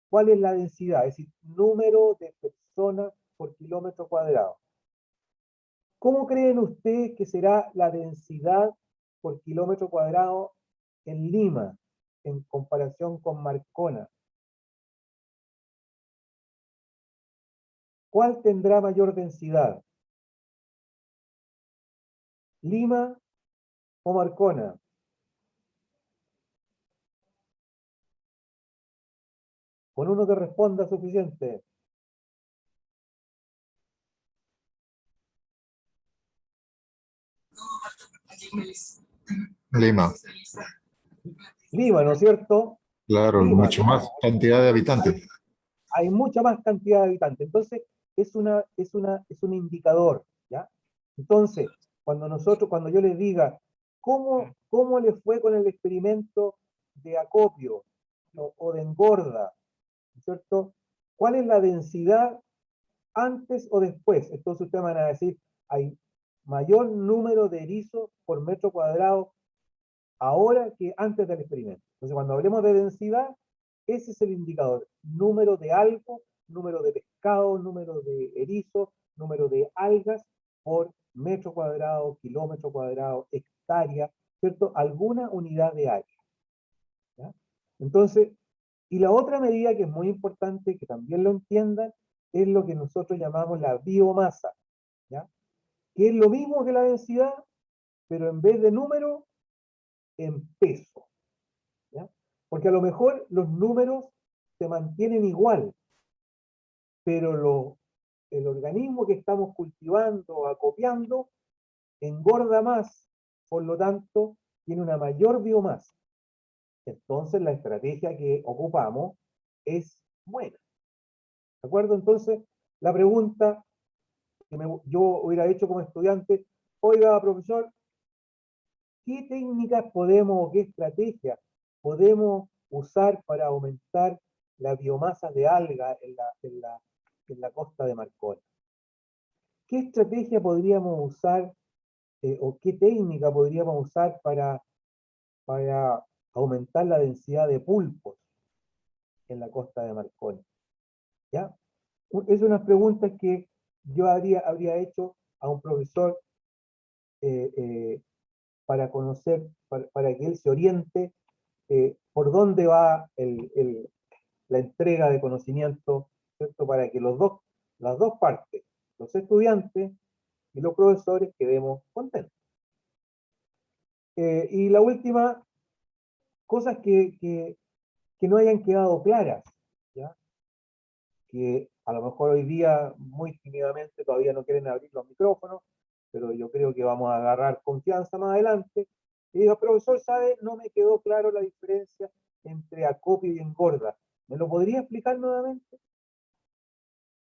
cuál es la densidad, es decir, número de personas por kilómetro cuadrado. ¿Cómo creen ustedes que será la densidad por kilómetro cuadrado en Lima en comparación con Marcona? ¿Cuál tendrá mayor densidad? ¿Lima o Marcona? Con uno que responda suficiente. Lima, Lima, ¿no es cierto? claro, Lima, mucho más claro. cantidad de habitantes. Hay mucha más cantidad de habitantes. Entonces, es un indicador, ¿ya? Entonces, cuando yo les diga, ¿cómo les fue con el experimento de acopio o de engorda, ¿no es cierto? ¿Cuál es la densidad antes o después? Entonces ustedes van a decir, hay mayor número de erizos por metro cuadrado ahora que antes del experimento. Entonces, cuando hablemos de densidad, ese es el indicador. Número de algo, número de pescado, número de erizos, número de algas por metro cuadrado, kilómetro cuadrado, hectárea, ¿cierto? Alguna unidad de área. ¿Ya? Entonces, y la otra medida que es muy importante, que también lo entiendan, es lo que nosotros llamamos la biomasa, ¿ya? Que es lo mismo que la densidad, pero en vez de número, en peso. ¿Ya? Porque a lo mejor los números se mantienen igual, pero el organismo que estamos cultivando, acopiando, engorda más, por lo tanto, tiene una mayor biomasa. Entonces la estrategia que ocupamos es buena. ¿De acuerdo? Entonces, la pregunta que yo hubiera hecho como estudiante, oiga, profesor, ¿qué técnicas podemos o qué estrategias podemos usar para aumentar la biomasa de alga en la costa de Marconi? ¿Qué estrategia podríamos usar o qué técnica podríamos usar para aumentar la densidad de pulpos en la costa de Marconi? ¿Ya? Es unas preguntas que yo habría hecho a un profesor eh, eh, para conocer, para que él se oriente por dónde va la entrega de conocimiento, ¿cierto? Para que las dos partes, los estudiantes y los profesores, quedemos contentos. Y la última, cosas que no hayan quedado claras, ¿ya? Que a lo mejor hoy día muy tímidamente todavía no quieren abrir los micrófonos, pero yo creo que vamos a agarrar confianza más adelante. Y digo, profesor, ¿sabe? No me quedó claro la diferencia entre acopio y engorda. ¿Me lo podría explicar nuevamente?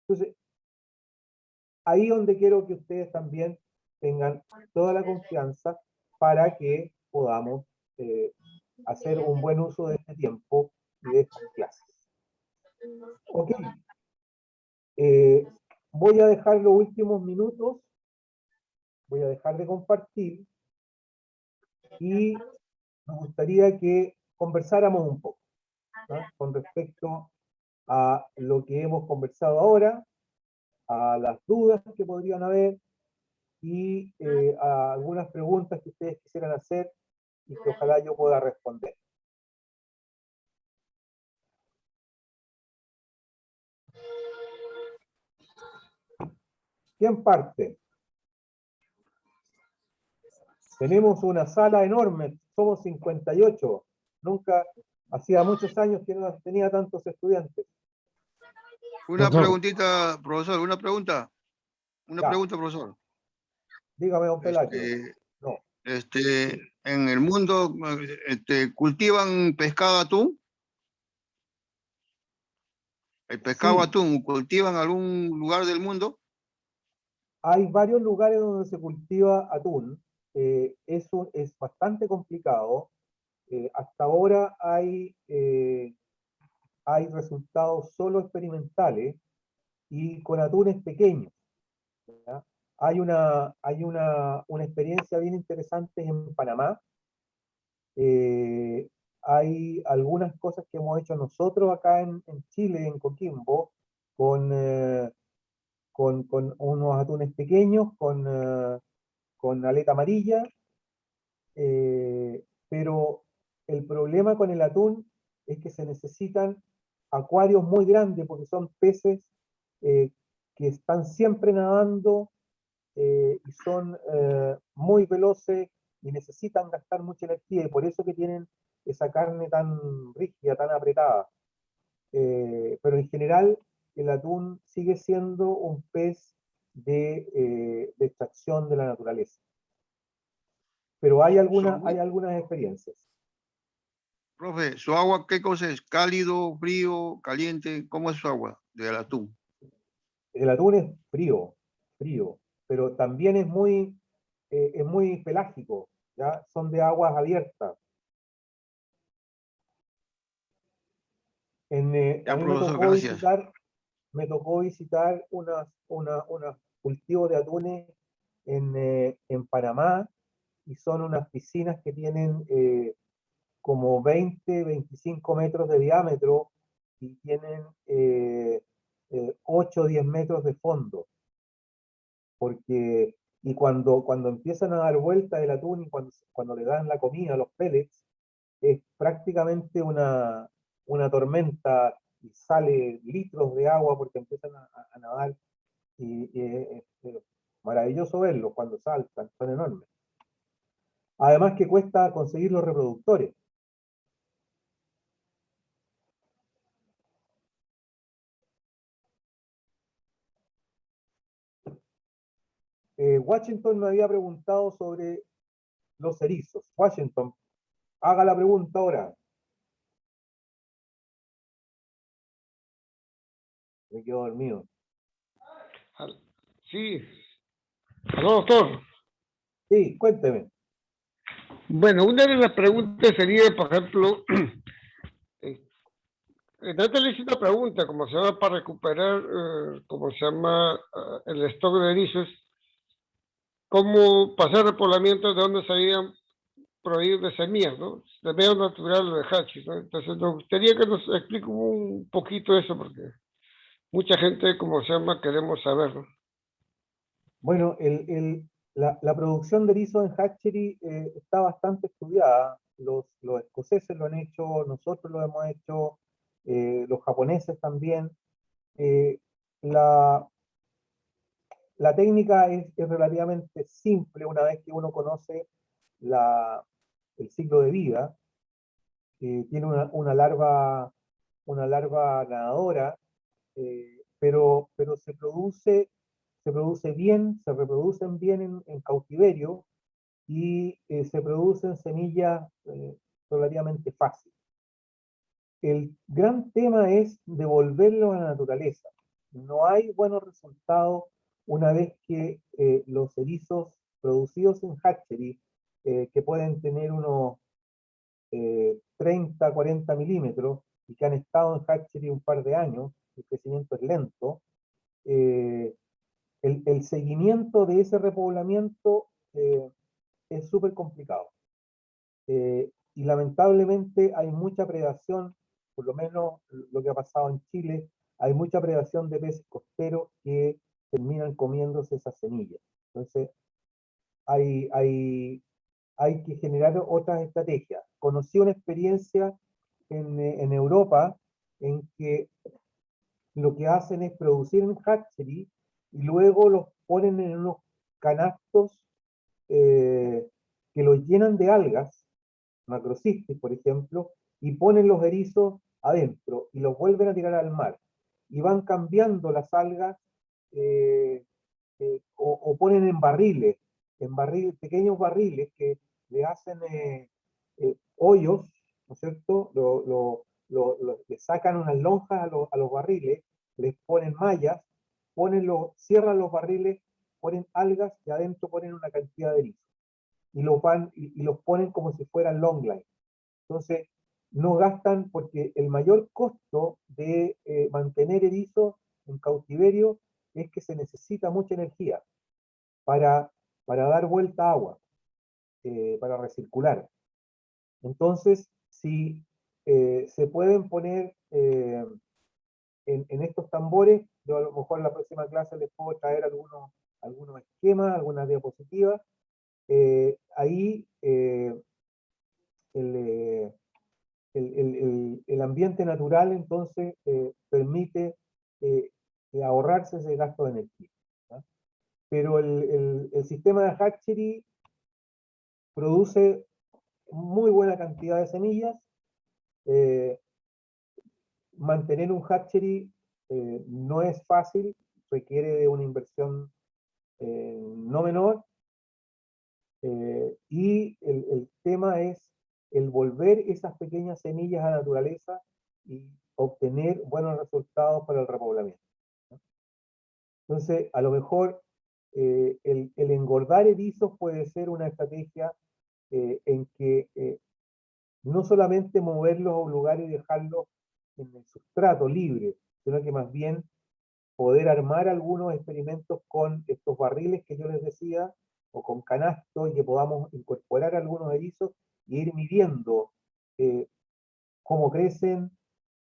Entonces, ahí donde quiero que ustedes también tengan toda la confianza para que podamos hacer un buen uso de este tiempo y de estas clases. Ok. Voy a dejar los últimos minutos, voy a dejar de compartir y me gustaría que conversáramos un poco, ¿no? Con respecto a lo que hemos conversado ahora, a las dudas que podrían haber y a algunas preguntas que ustedes quisieran hacer y que ojalá yo pueda responder. ¿Quién parte? Tenemos una sala enorme, somos 58. Nunca, hacía muchos años que no tenía tantos estudiantes. Una Profesor. preguntita, profesor, una pregunta. Una Ya. pregunta, profesor. Dígame, don Pelayo. No. En el mundo, ¿cultivan pescado atún? ¿El pescado Sí. atún cultivan en algún lugar del mundo? Hay varios lugares donde se cultiva atún. Eso es bastante complicado. Hasta ahora hay resultados solo experimentales y con atunes pequeños, ¿ya? Hay una experiencia bien interesante en Panamá. Hay algunas cosas que hemos hecho nosotros acá en Chile, en Coquimbo, con unos atunes pequeños, con aleta amarilla, pero el problema con el atún es que se necesitan acuarios muy grandes porque son peces eh, que están siempre nadando y son muy veloces y necesitan gastar mucha energía y por eso que tienen esa carne tan rígida, tan apretada. Pero en general el atún sigue siendo un pez de extracción de la naturaleza. pero hay algunas experiencias. Profe, ¿su agua qué cosa es? ¿Cálido, frío, caliente? ¿Cómo es su agua del atún? El atún es frío, pero también es muy pelágico, ¿ya? Son de aguas abiertas. Ya, A mí profesor, gracias. me tocó visitar unos cultivos de atunes en Panamá, y son unas piscinas que tienen como 20, 25 metros de diámetro y tienen 8 o 10 metros de fondo. Y cuando empiezan a dar vuelta el atún y cuando le dan la comida, los pellets, es prácticamente una tormenta y sale litros de agua porque empiezan a nadar y es maravilloso verlos cuando saltan, son enormes. Además que cuesta conseguir los reproductores. Washington me había preguntado sobre los erizos. Washington, haga la pregunta ahora. Me quedo dormido. Sí. Aló, doctor. Sí, cuénteme. Bueno, una de las preguntas sería, por ejemplo, no te le hice una pregunta, como se llama, para recuperar, como se llama, el stock de erizos, cómo pasar repoblamiento de donde salían proveídos de semillas, ¿no? De medio natural o de hatching, ¿no? Entonces, nos gustaría que nos explique un poquito eso, porque mucha gente, como se llama, queremos saber, ¿no? Bueno, la producción de erizo en hatchery está bastante estudiada. Los escoceses lo han hecho, nosotros lo hemos hecho, los japoneses también. Eh, la, la técnica es relativamente simple una vez que uno conoce el ciclo de vida. Tiene una larva nadadora, pero se produce bien, se reproducen bien en cautiverio y se producen semillas relativamente fácil. El gran tema es devolverlo a la naturaleza. No hay buenos resultados una vez que los erizos producidos en hatchery, que pueden tener unos 30, 40 milímetros y que han estado en hatchery un par de años, el crecimiento es lento, eh, el seguimiento de ese repoblamiento es súper complicado. Y lamentablemente hay mucha predación, por lo menos lo que ha pasado en Chile, hay mucha predación de peces costeros que terminan comiéndose esas semillas. Entonces, hay que generar otras estrategias. Conocí una experiencia en Europa en que lo que hacen es producir en hatchery y luego los ponen en unos canastos que los llenan de algas, macrocistis, por ejemplo, y ponen los erizos adentro y los vuelven a tirar al mar. Y van cambiando las algas o ponen en barriles, pequeños barriles que le hacen hoyos, ¿no es cierto? Le sacan unas lonjas a los barriles, les ponen mallas, cierran los barriles, ponen algas y adentro ponen una cantidad de erizos. Y los ponen como si fueran longline. Entonces, no gastan porque el mayor costo de mantener erizos en cautiverio es que se necesita mucha energía para dar vuelta a agua, para recircular. Entonces, si se pueden poner en estos tambores, yo a lo mejor en la próxima clase les puedo traer algunos esquemas, algunas diapositivas. Ahí el, el ambiente natural entonces permite ahorrarse ese gasto de energía, ¿no? Pero el sistema de hatchery produce muy buena cantidad de semillas. Mantener un hatchery no es fácil, requiere de una inversión no menor. Y el tema es el volver esas pequeñas semillas a la naturaleza y obtener buenos resultados para el repoblamiento. Entonces, a lo mejor el engordar erizos puede ser una estrategia en que no solamente moverlos a un lugar y dejarlos en el sustrato libre, sino que más bien poder armar algunos experimentos con estos barriles que yo les decía, o con canastos, y que podamos incorporar algunos erizos e ir midiendo cómo crecen,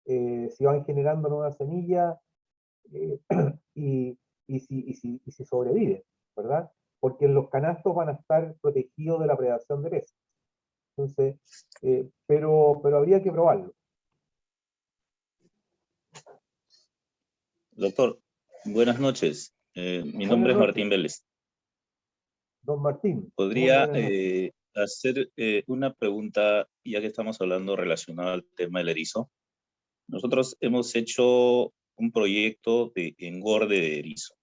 si van generando nuevas semillas, eh, y si sobreviven, ¿verdad? Porque en los canastos van a estar protegidos de la predación de peces. Entonces, pero habría que probarlo. Doctor, buenas noches. Mi nombre Buenas es Martín noches, Vélez. don Martín. Muy ¿Podría buenas noches. hacer una pregunta, ya que estamos hablando relacionado al tema del erizo? Nosotros hemos hecho un proyecto de engorde de erizo.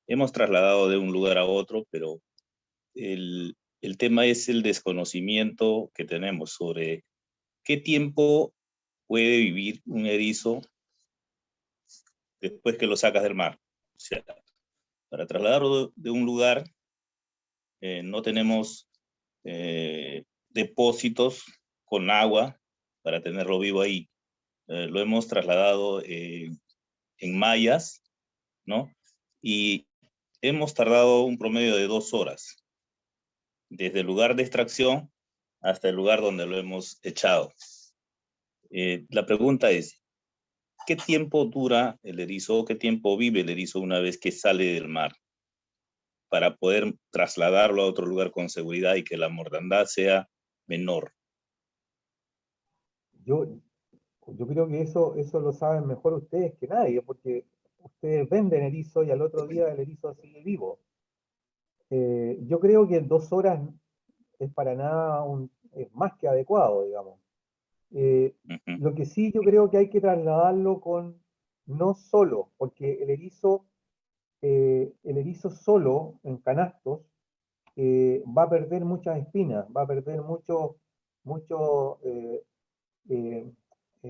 Hemos trasladado de un lugar a otro, pero el tema es el desconocimiento que tenemos sobre qué tiempo puede vivir un erizo después que lo sacas del mar. O sea, para trasladarlo de un lugar, no tenemos depósitos con agua para tenerlo vivo ahí. Lo hemos trasladado en mallas, ¿no? Y hemos tardado un promedio de 2 horas, desde el lugar de extracción hasta el lugar donde lo hemos echado. La pregunta es, ¿qué tiempo dura el erizo? ¿Qué tiempo vive el erizo una vez que sale del mar? Para poder trasladarlo a otro lugar con seguridad y que la mortandad sea menor. Yo, yo creo que eso lo saben mejor ustedes que nadie, porque ustedes venden erizo y al otro día el erizo sigue vivo. Yo creo que 2 horas es para nada es más que adecuado, digamos. Uh-huh. Lo que sí yo creo que hay que trasladarlo con no solo, porque el erizo solo en canastos va a perder muchas espinas, va a perder mucho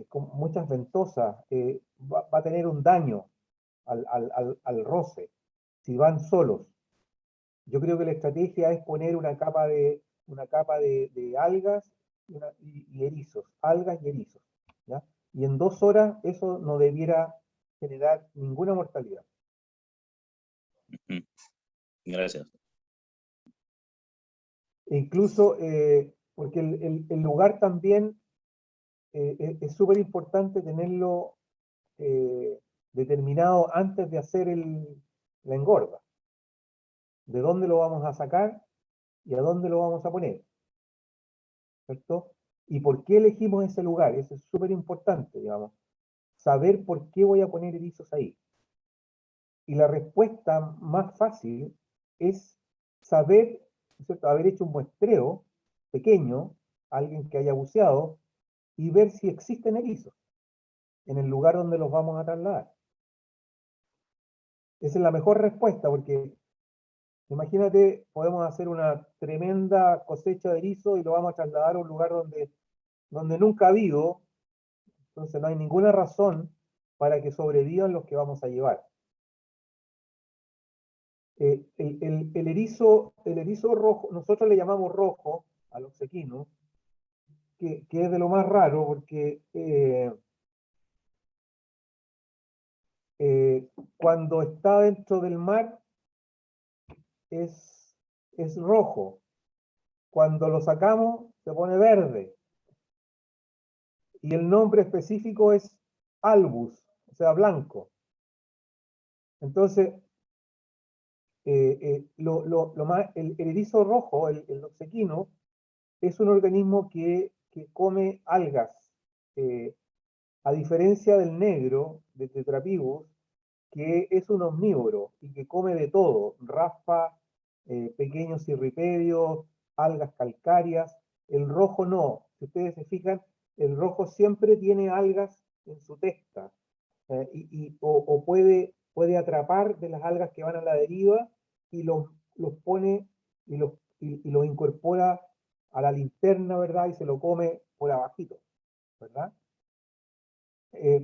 muchas ventosas, va a tener un daño al roce si van solos. Yo creo que la estrategia es poner una capa de algas y erizos, algas y erizos, ¿ya? Y en 2 horas eso no debiera generar ninguna mortalidad. Uh-huh. Gracias. E incluso porque el lugar también es súper importante tenerlo determinado antes de hacer la engorda. De dónde lo vamos a sacar y a dónde lo vamos a poner, ¿cierto? ¿Y por qué elegimos ese lugar? Eso es súper importante, digamos. Saber por qué voy a poner erizos ahí. Y la respuesta más fácil es saber, ¿cierto?, haber hecho un muestreo pequeño, alguien que haya buceado, y ver si existen erizos en el lugar donde los vamos a trasladar. Esa es la mejor respuesta, porque imagínate, podemos hacer una tremenda cosecha de erizo y lo vamos a trasladar a un lugar donde nunca ha habido, entonces no hay ninguna razón para que sobrevivan los que vamos a llevar. El erizo rojo, nosotros le llamamos rojo a los equinos, que es de lo más raro porque cuando está dentro del mar es rojo. Cuando lo sacamos se pone verde. Y el nombre específico es albus, o sea, blanco. Entonces, el erizo rojo, el oxequino, es un organismo que come algas, a diferencia del negro, de Tetrapibus, que es un omnívoro y que come de todo, raspa, pequeños cirripedios, algas calcáreas. El rojo no, si ustedes se fijan, el rojo siempre tiene algas en su testa, o puede atrapar de las algas que van a la deriva y los pone y y lo incorpora a la linterna, ¿verdad? Y se lo come por abajito, ¿verdad?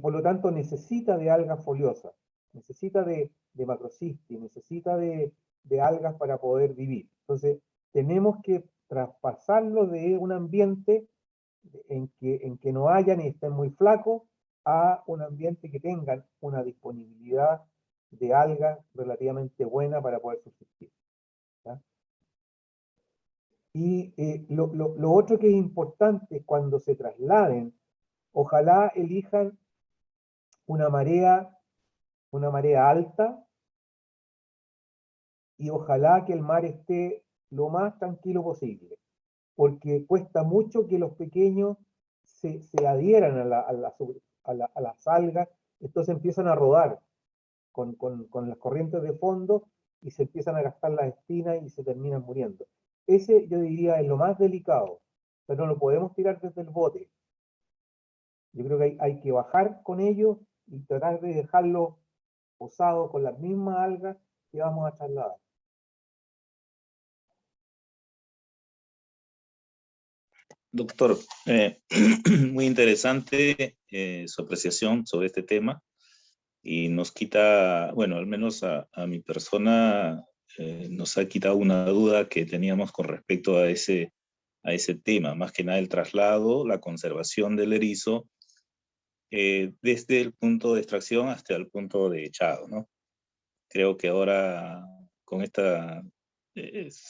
Por lo tanto, necesita de algas foliosas, necesita de macrocistis, necesita de algas para poder vivir. Entonces, tenemos que traspasarlo de un ambiente en que no hayan y estén muy flacos a un ambiente que tengan una disponibilidad de algas relativamente buena para poder subsistir. ¿Ya? Y lo otro que es importante cuando se trasladen, ojalá elijan una marea alta y ojalá que el mar esté lo más tranquilo posible, porque cuesta mucho que los pequeños se adhieran a las algas, entonces empiezan a rodar con las corrientes de fondo y se empiezan a gastar las espinas y se terminan muriendo. Ese, yo diría, es lo más delicado, pero no lo podemos tirar desde el bote. Yo creo que hay que bajar con ellos y tratar de dejarlo posado con las mismas algas que vamos a trasladar. Doctor, muy interesante su apreciación sobre este tema y nos quita, bueno, al menos a mi persona, nos ha quitado una duda que teníamos con respecto a ese tema, más que nada el traslado, la conservación del erizo, desde el punto de extracción hasta el punto de echado, ¿no? Creo que ahora con esta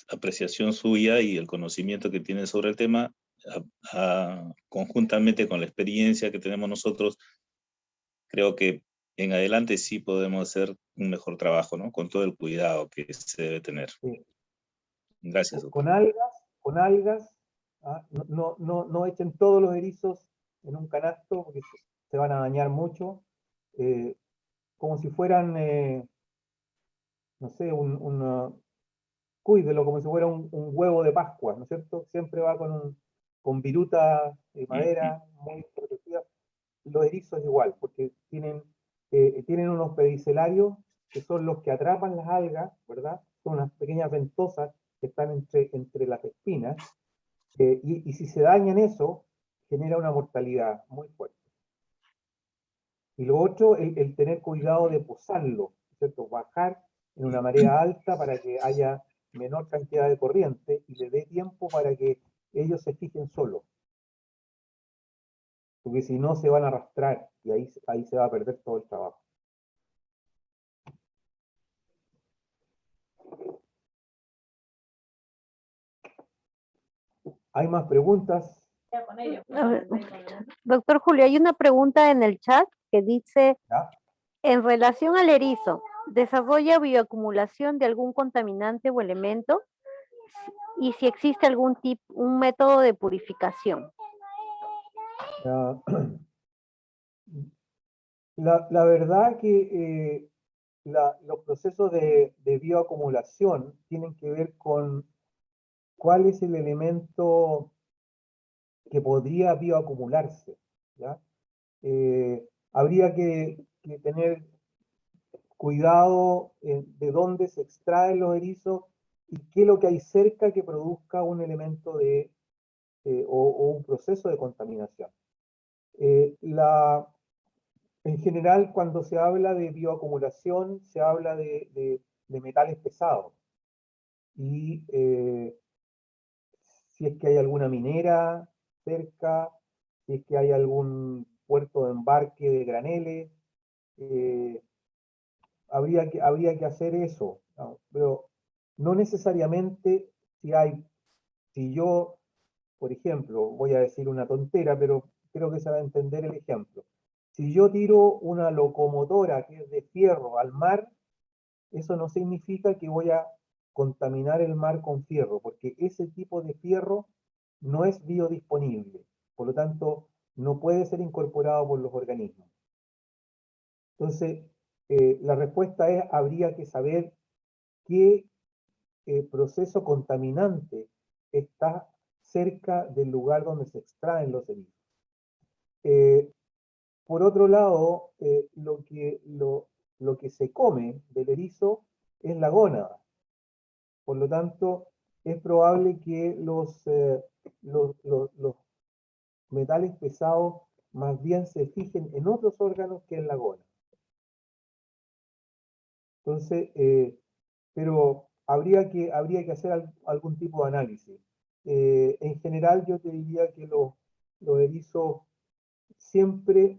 apreciación suya y el conocimiento que tiene sobre el tema, conjuntamente con la experiencia que tenemos nosotros, creo que en adelante sí podemos hacer un mejor trabajo, ¿no? Con todo el cuidado que se debe tener. Sí. Gracias, doctor. Con algas, no echen todos los erizos en un canasto porque se van a dañar mucho, como si fueran, no sé, cuídelo como si fuera un huevo de Pascua, ¿no es cierto? Siempre va con viruta de madera muy protegida. Los erizos igual, porque tienen unos pedicelarios que son los que atrapan las algas, ¿verdad? Son unas pequeñas ventosas que están entre las espinas, y si se dañan eso, genera una mortalidad muy fuerte. Y lo otro, el tener cuidado de posarlo, ¿cierto? Bajar en una marea alta para que haya menor cantidad de corriente y le dé tiempo para que ellos se fijen solos. Porque si no se van a arrastrar y ahí se va a perder todo el trabajo. ¿Hay más preguntas? A ver, doctor Julio, hay una pregunta en el chat que dice, ¿Ya? en relación al erizo, ¿desarrolla bioacumulación de algún contaminante o elemento? Y si existe un método de purificación. La verdad que los procesos de bioacumulación tienen que ver con cuál es el elemento que podría bioacumularse, ¿ya? Habría que tener cuidado de dónde se extraen los erizos y qué es lo que hay cerca que produzca un elemento o un proceso de contaminación. En general, cuando se habla de bioacumulación, se habla de metales pesados. Y si es que hay alguna minera cerca, si es que hay algún puerto de embarque de graneles, habría que hacer eso, ¿no? Pero no necesariamente si yo, por ejemplo, voy a decir una tontera, pero creo que se va a entender el ejemplo. Si yo tiro una locomotora que es de fierro al mar, eso no significa que voy a contaminar el mar con fierro, porque ese tipo de fierro no es biodisponible, por lo tanto, no puede ser incorporado por los organismos. Entonces, la respuesta es, habría que saber qué proceso contaminante está cerca del lugar donde se extraen los erizos. Por otro lado, lo que se come del erizo es la gónada. Por lo tanto, es probable que los metales pesados más bien se fijen en otros órganos que en la gona. Entonces, pero habría que hacer algún tipo de análisis. En general, yo te diría que los erizos siempre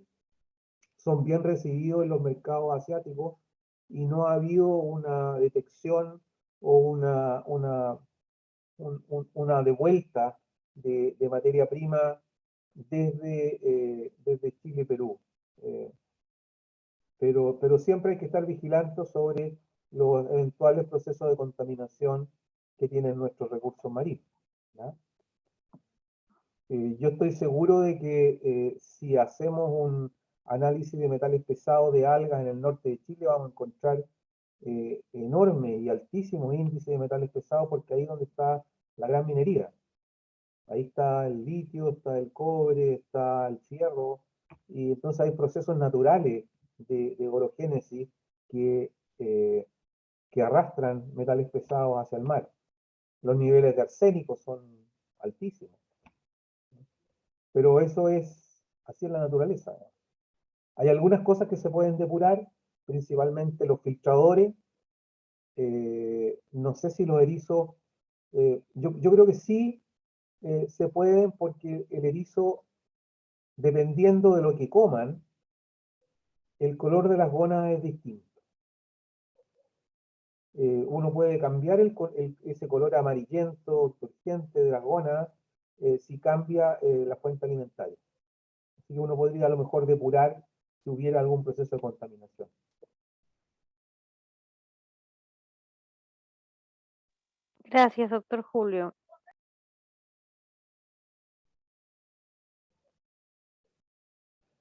son bien recibidos en los mercados asiáticos y no ha habido una detección o una devuelta de materia prima desde Chile y Perú. Pero siempre hay que estar vigilando sobre los eventuales procesos de contaminación que tienen nuestros recursos marinos, ¿ya? Yo estoy seguro de que si hacemos un análisis de metales pesados de algas en el norte de Chile, vamos a encontrar enorme y altísimos índices de metales pesados, porque ahí es donde está la gran minería. Ahí está el litio, está el cobre, está el fierro, y entonces hay procesos naturales de orogénesis que arrastran metales pesados hacia el mar. Los niveles de arsénico son altísimos. Pero eso es así en la naturaleza, ¿no? Hay algunas cosas que se pueden depurar, principalmente los filtradores. No sé si los erizos, yo creo que sí se pueden, porque el erizo, dependiendo de lo que coman, el color de las gonas es distinto. Uno puede cambiar ese color amarillento, turgente de las gonas, si cambia la fuente alimentaria. Así que uno podría a lo mejor depurar si hubiera algún proceso de contaminación. Gracias, doctor Julio.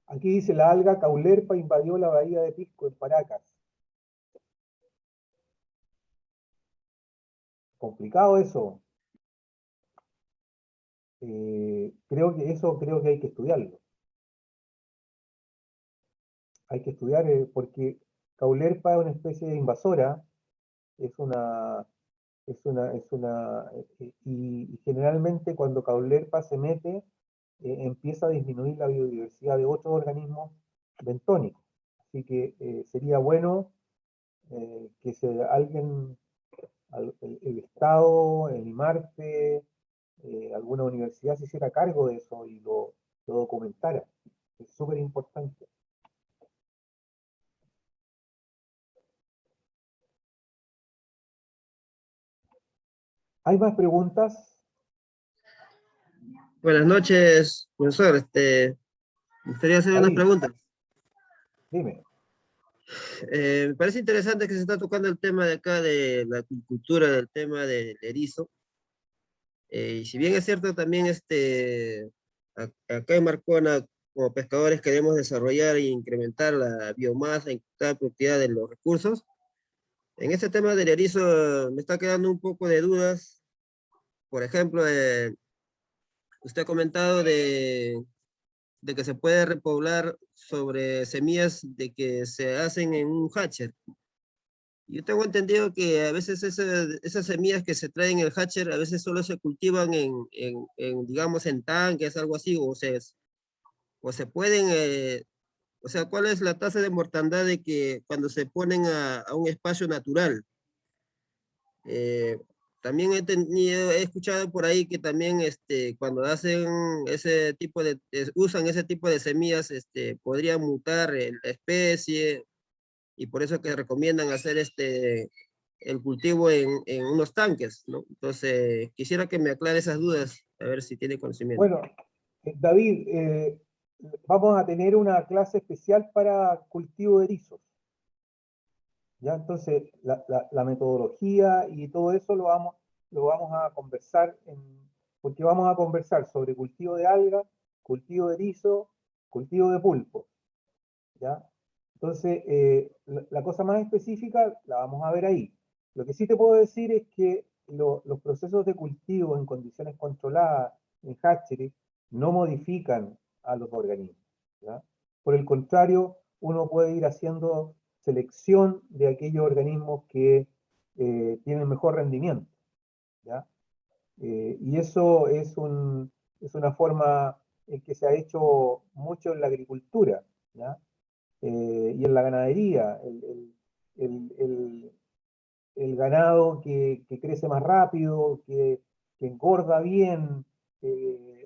Aquí dice: la alga caulerpa invadió la bahía de Pisco en Paracas. Complicado eso. Creo que hay que estudiarlo. Hay que estudiar porque caulerpa es una especie de invasora, y generalmente cuando caulerpa se mete, empieza a disminuir la biodiversidad de otros organismos bentónicos. Así que sería bueno que alguien, el Estado, el IMARPE, alguna universidad se hiciera cargo de eso y lo documentara. Es súper importante. ¿Hay más preguntas? Buenas noches, profesor. Me gustaría hacer unas David, preguntas. dime. Me parece interesante que se está tocando el tema de acá de la acuicultura, del tema del erizo. Y si bien es cierto, también acá en Marcona, como pescadores, queremos desarrollar e incrementar la biomasa, incrementar la productividad de los recursos. En este tema del erizo me está quedando un poco de dudas. Por ejemplo, usted ha comentado de que se puede repoblar sobre semillas de que se hacen en un hatcher. Yo tengo entendido que a veces esas semillas que se traen en el hatcher a veces solo se cultivan digamos, en tanques, algo así, o se pueden, o sea, ¿cuál es la tasa de mortandad de que cuando se ponen a un espacio natural? También he escuchado por ahí que también cuando hacen ese tipo usan ese tipo de semillas, podría mutar la especie, y por eso que recomiendan hacer el cultivo en unos tanques, ¿no? Entonces, quisiera que me aclare esas dudas, a ver si tiene conocimiento. Bueno, David, vamos a tener una clase especial para cultivo de erizos. ¿Ya? Entonces, la metodología y todo eso lo vamos a conversar, porque vamos a conversar sobre cultivo de algas, cultivo de erizo, cultivo de pulpo, ¿ya? Entonces, la cosa más específica la vamos a ver ahí. Lo que sí te puedo decir es que los procesos de cultivo en condiciones controladas, en hatchery, no modifican a los organismos, ¿ya? Por el contrario, uno puede ir haciendo selección de aquellos organismos que tienen mejor rendimiento, ¿ya? Y eso es una forma en que se ha hecho mucho en la agricultura, ¿ya? Y en la ganadería. El ganado que crece más rápido, que engorda bien,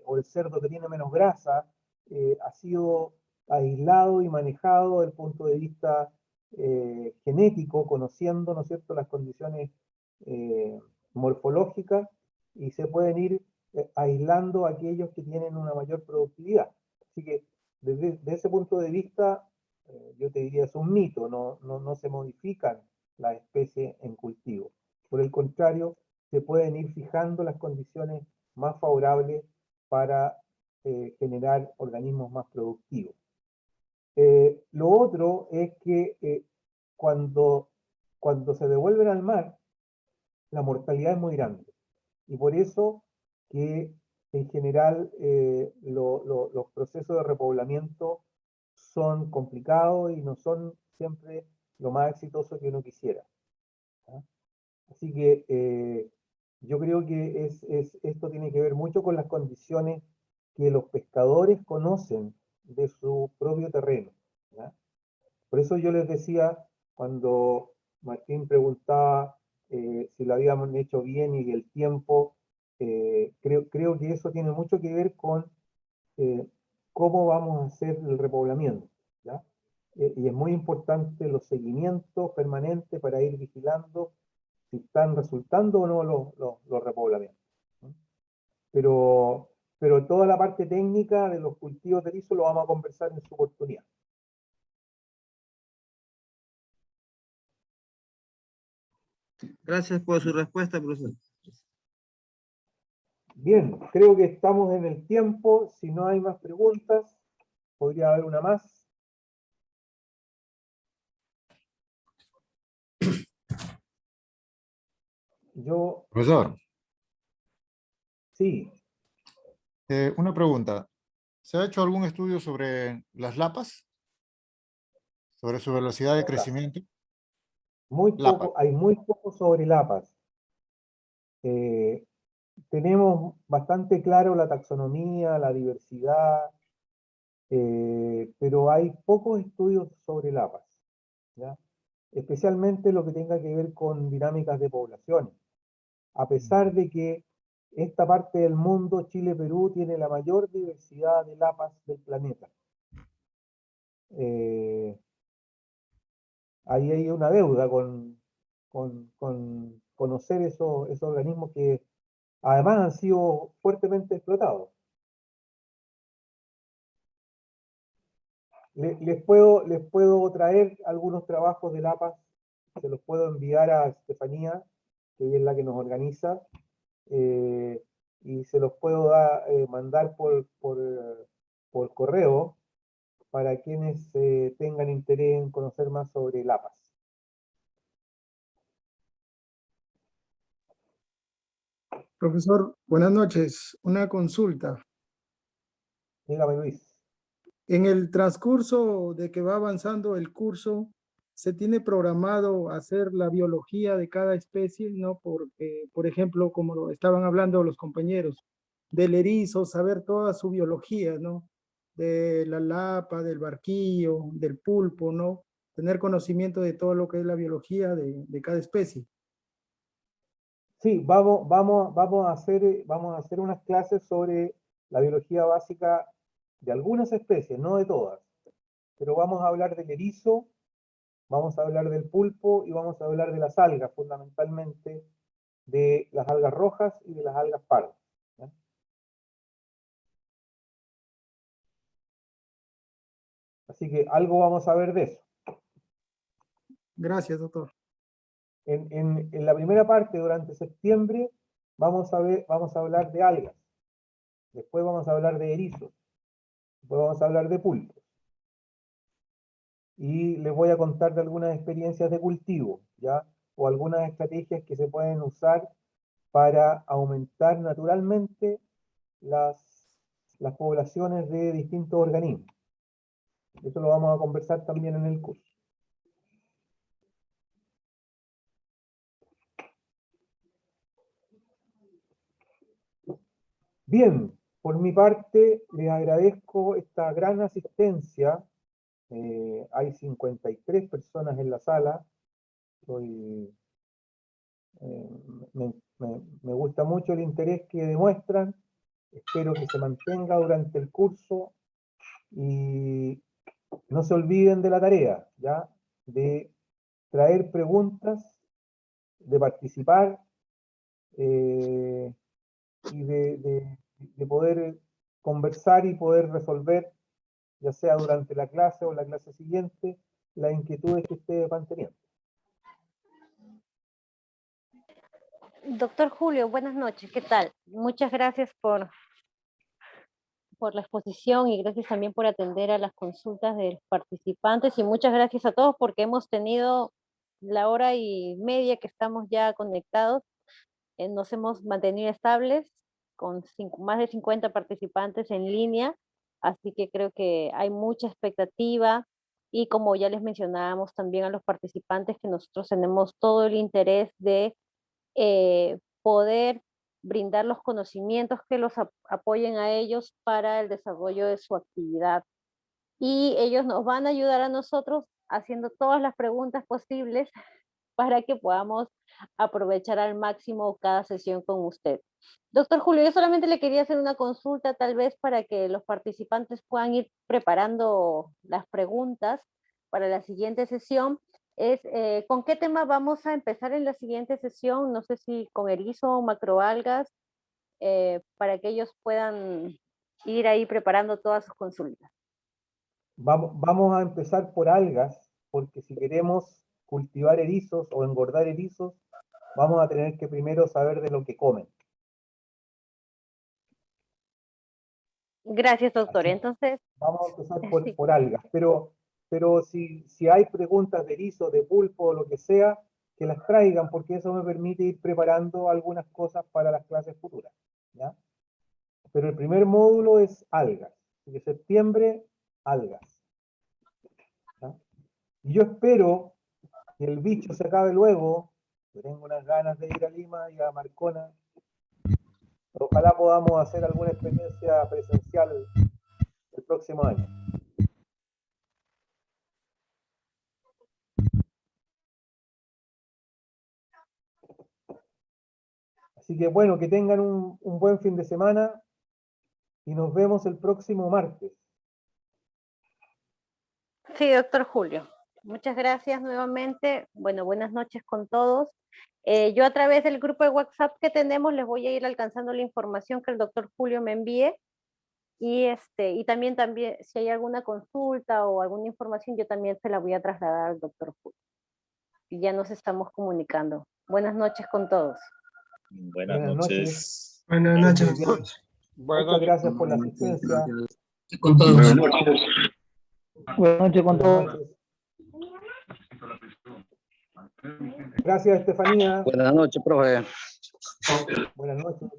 o el cerdo que tiene menos grasa, ha sido aislado y manejado desde el punto de vista genético, conociendo, ¿no es cierto?, las condiciones morfológicas, y se pueden ir aislando aquellos que tienen una mayor productividad. Así que desde ese punto de vista, yo te diría, es un mito, no se modifican las especies en cultivo. Por el contrario, se pueden ir fijando las condiciones más favorables para generar organismos más productivos. Lo otro es que cuando se devuelven al mar, la mortalidad es muy grande. Y por eso que en general los procesos de repoblamiento son complicados y no son siempre lo más exitoso que uno quisiera. ¿Ah? Así que yo creo que esto tiene que ver mucho con las condiciones que los pescadores conocen de su propio terreno, ¿ya? Por eso yo les decía, cuando Martín preguntaba si lo habíamos hecho bien y el tiempo, creo que eso tiene mucho que ver con cómo vamos a hacer el repoblamiento, ¿ya? Y es muy importante los seguimientos permanentes para ir vigilando si están resultando o no los repoblamientos, ¿no? Pero toda la parte técnica de los cultivos de erizo lo vamos a conversar en su oportunidad. Gracias por su respuesta, profesor. Bien, creo que estamos en el tiempo. Si no hay más preguntas, podría haber una más. Yo, Profesor, sí, una pregunta. ¿Se ha hecho algún estudio sobre las lapas? ¿Sobre su velocidad de crecimiento? Lapa. hay muy poco sobre lapas. Tenemos bastante claro la taxonomía, la diversidad, pero hay pocos estudios sobre lapas, ¿ya? Especialmente lo que tenga que ver con dinámicas de población. A pesar de que esta parte del mundo, Chile-Perú, tiene la mayor diversidad de lapas del planeta. Ahí hay una deuda con conocer esos organismos que además han sido fuertemente explotados. Les puedo traer algunos trabajos de lapas, se los puedo enviar a Estefanía, que ella es la que nos organiza, y se los puedo mandar por correo para quienes tengan interés en conocer más sobre lapas. Profesor, buenas noches. Una consulta. Dígame, Luis. En el transcurso de que va avanzando el curso, ¿se tiene programado hacer la biología de cada especie, no? Porque, por ejemplo, como lo estaban hablando los compañeros, del erizo, saber toda su biología, ¿no? De la lapa, del barquillo, del pulpo, ¿no? Tener conocimiento de todo lo que es la biología de cada especie. Sí, vamos a hacer unas clases sobre la biología básica de algunas especies, no de todas. Pero vamos a hablar del erizo, vamos a hablar del pulpo y vamos a hablar de las algas, fundamentalmente de las algas rojas y de las algas pardas, ¿ya? Así que algo vamos a ver de eso. Gracias, doctor. En la primera parte, durante septiembre, vamos a hablar de algas. Después vamos a hablar de erizos. Después vamos a hablar de pulpos. Y les voy a contar de algunas experiencias de cultivo, ¿ya? O algunas estrategias que se pueden usar para aumentar naturalmente las poblaciones de distintos organismos. Eso lo vamos a conversar también en el curso. Bien, por mi parte, les agradezco esta gran asistencia. Hay 53 personas en la sala. Me gusta mucho el interés que demuestran. Espero que se mantenga durante el curso y no se olviden de la tarea, ¿ya? De traer preguntas, de participar y de poder conversar y poder resolver, ya sea durante la clase o la clase siguiente, las inquietudes que ustedes van teniendo. Doctor Julio, buenas noches, ¿qué tal? Muchas gracias por la exposición y gracias también por atender a las consultas de los participantes y muchas gracias a todos porque hemos tenido la hora y media que estamos ya conectados, nos hemos mantenido estables con más de 50 participantes en línea, así que creo que hay mucha expectativa y como ya les mencionábamos también a los participantes que nosotros tenemos todo el interés de poder brindar los conocimientos que los apoyen a ellos para el desarrollo de su actividad. Y ellos nos van a ayudar a nosotros haciendo todas las preguntas posibles para que podamos aprovechar al máximo cada sesión con usted. Doctor Julio, yo solamente le quería hacer una consulta tal vez para que los participantes puedan ir preparando las preguntas para la siguiente sesión. ¿Con qué tema vamos a empezar en la siguiente sesión? No sé si con erizo o macroalgas, para que ellos puedan ir ahí preparando todas sus consultas. Vamos a empezar por algas, porque si queremos cultivar erizos o engordar erizos, vamos a tener que primero saber de lo que comen. Gracias, doctor. Así, entonces, vamos a empezar sí. por algas, pero si hay preguntas de erizo, de pulpo o lo que sea, que las traigan, porque eso me permite ir preparando algunas cosas para las clases futuras, ¿ya? Pero el primer módulo es algas, así que septiembre, algas, ¿ya? Y yo espero que el bicho se acabe luego, que tengo unas ganas de ir a Lima y a Marcona. Ojalá podamos hacer alguna experiencia presencial el próximo año. Así que bueno, que tengan un buen fin de semana y nos vemos el próximo martes. Sí, doctor Julio. Muchas gracias nuevamente. Bueno, buenas noches con todos. Yo a través del grupo de WhatsApp que tenemos les voy a ir alcanzando la información que el doctor Julio me envíe y también si hay alguna consulta o alguna información yo también se la voy a trasladar al doctor Julio. Y ya nos estamos comunicando. Buenas noches con todos. Buenas noches. Buenas noches. Muchas gracias por la asistencia. Con todos. Buenas noches. Buenas noches con todos. Buenas noches. Gracias, Estefanía. Buenas noches, profe. Buenas noches.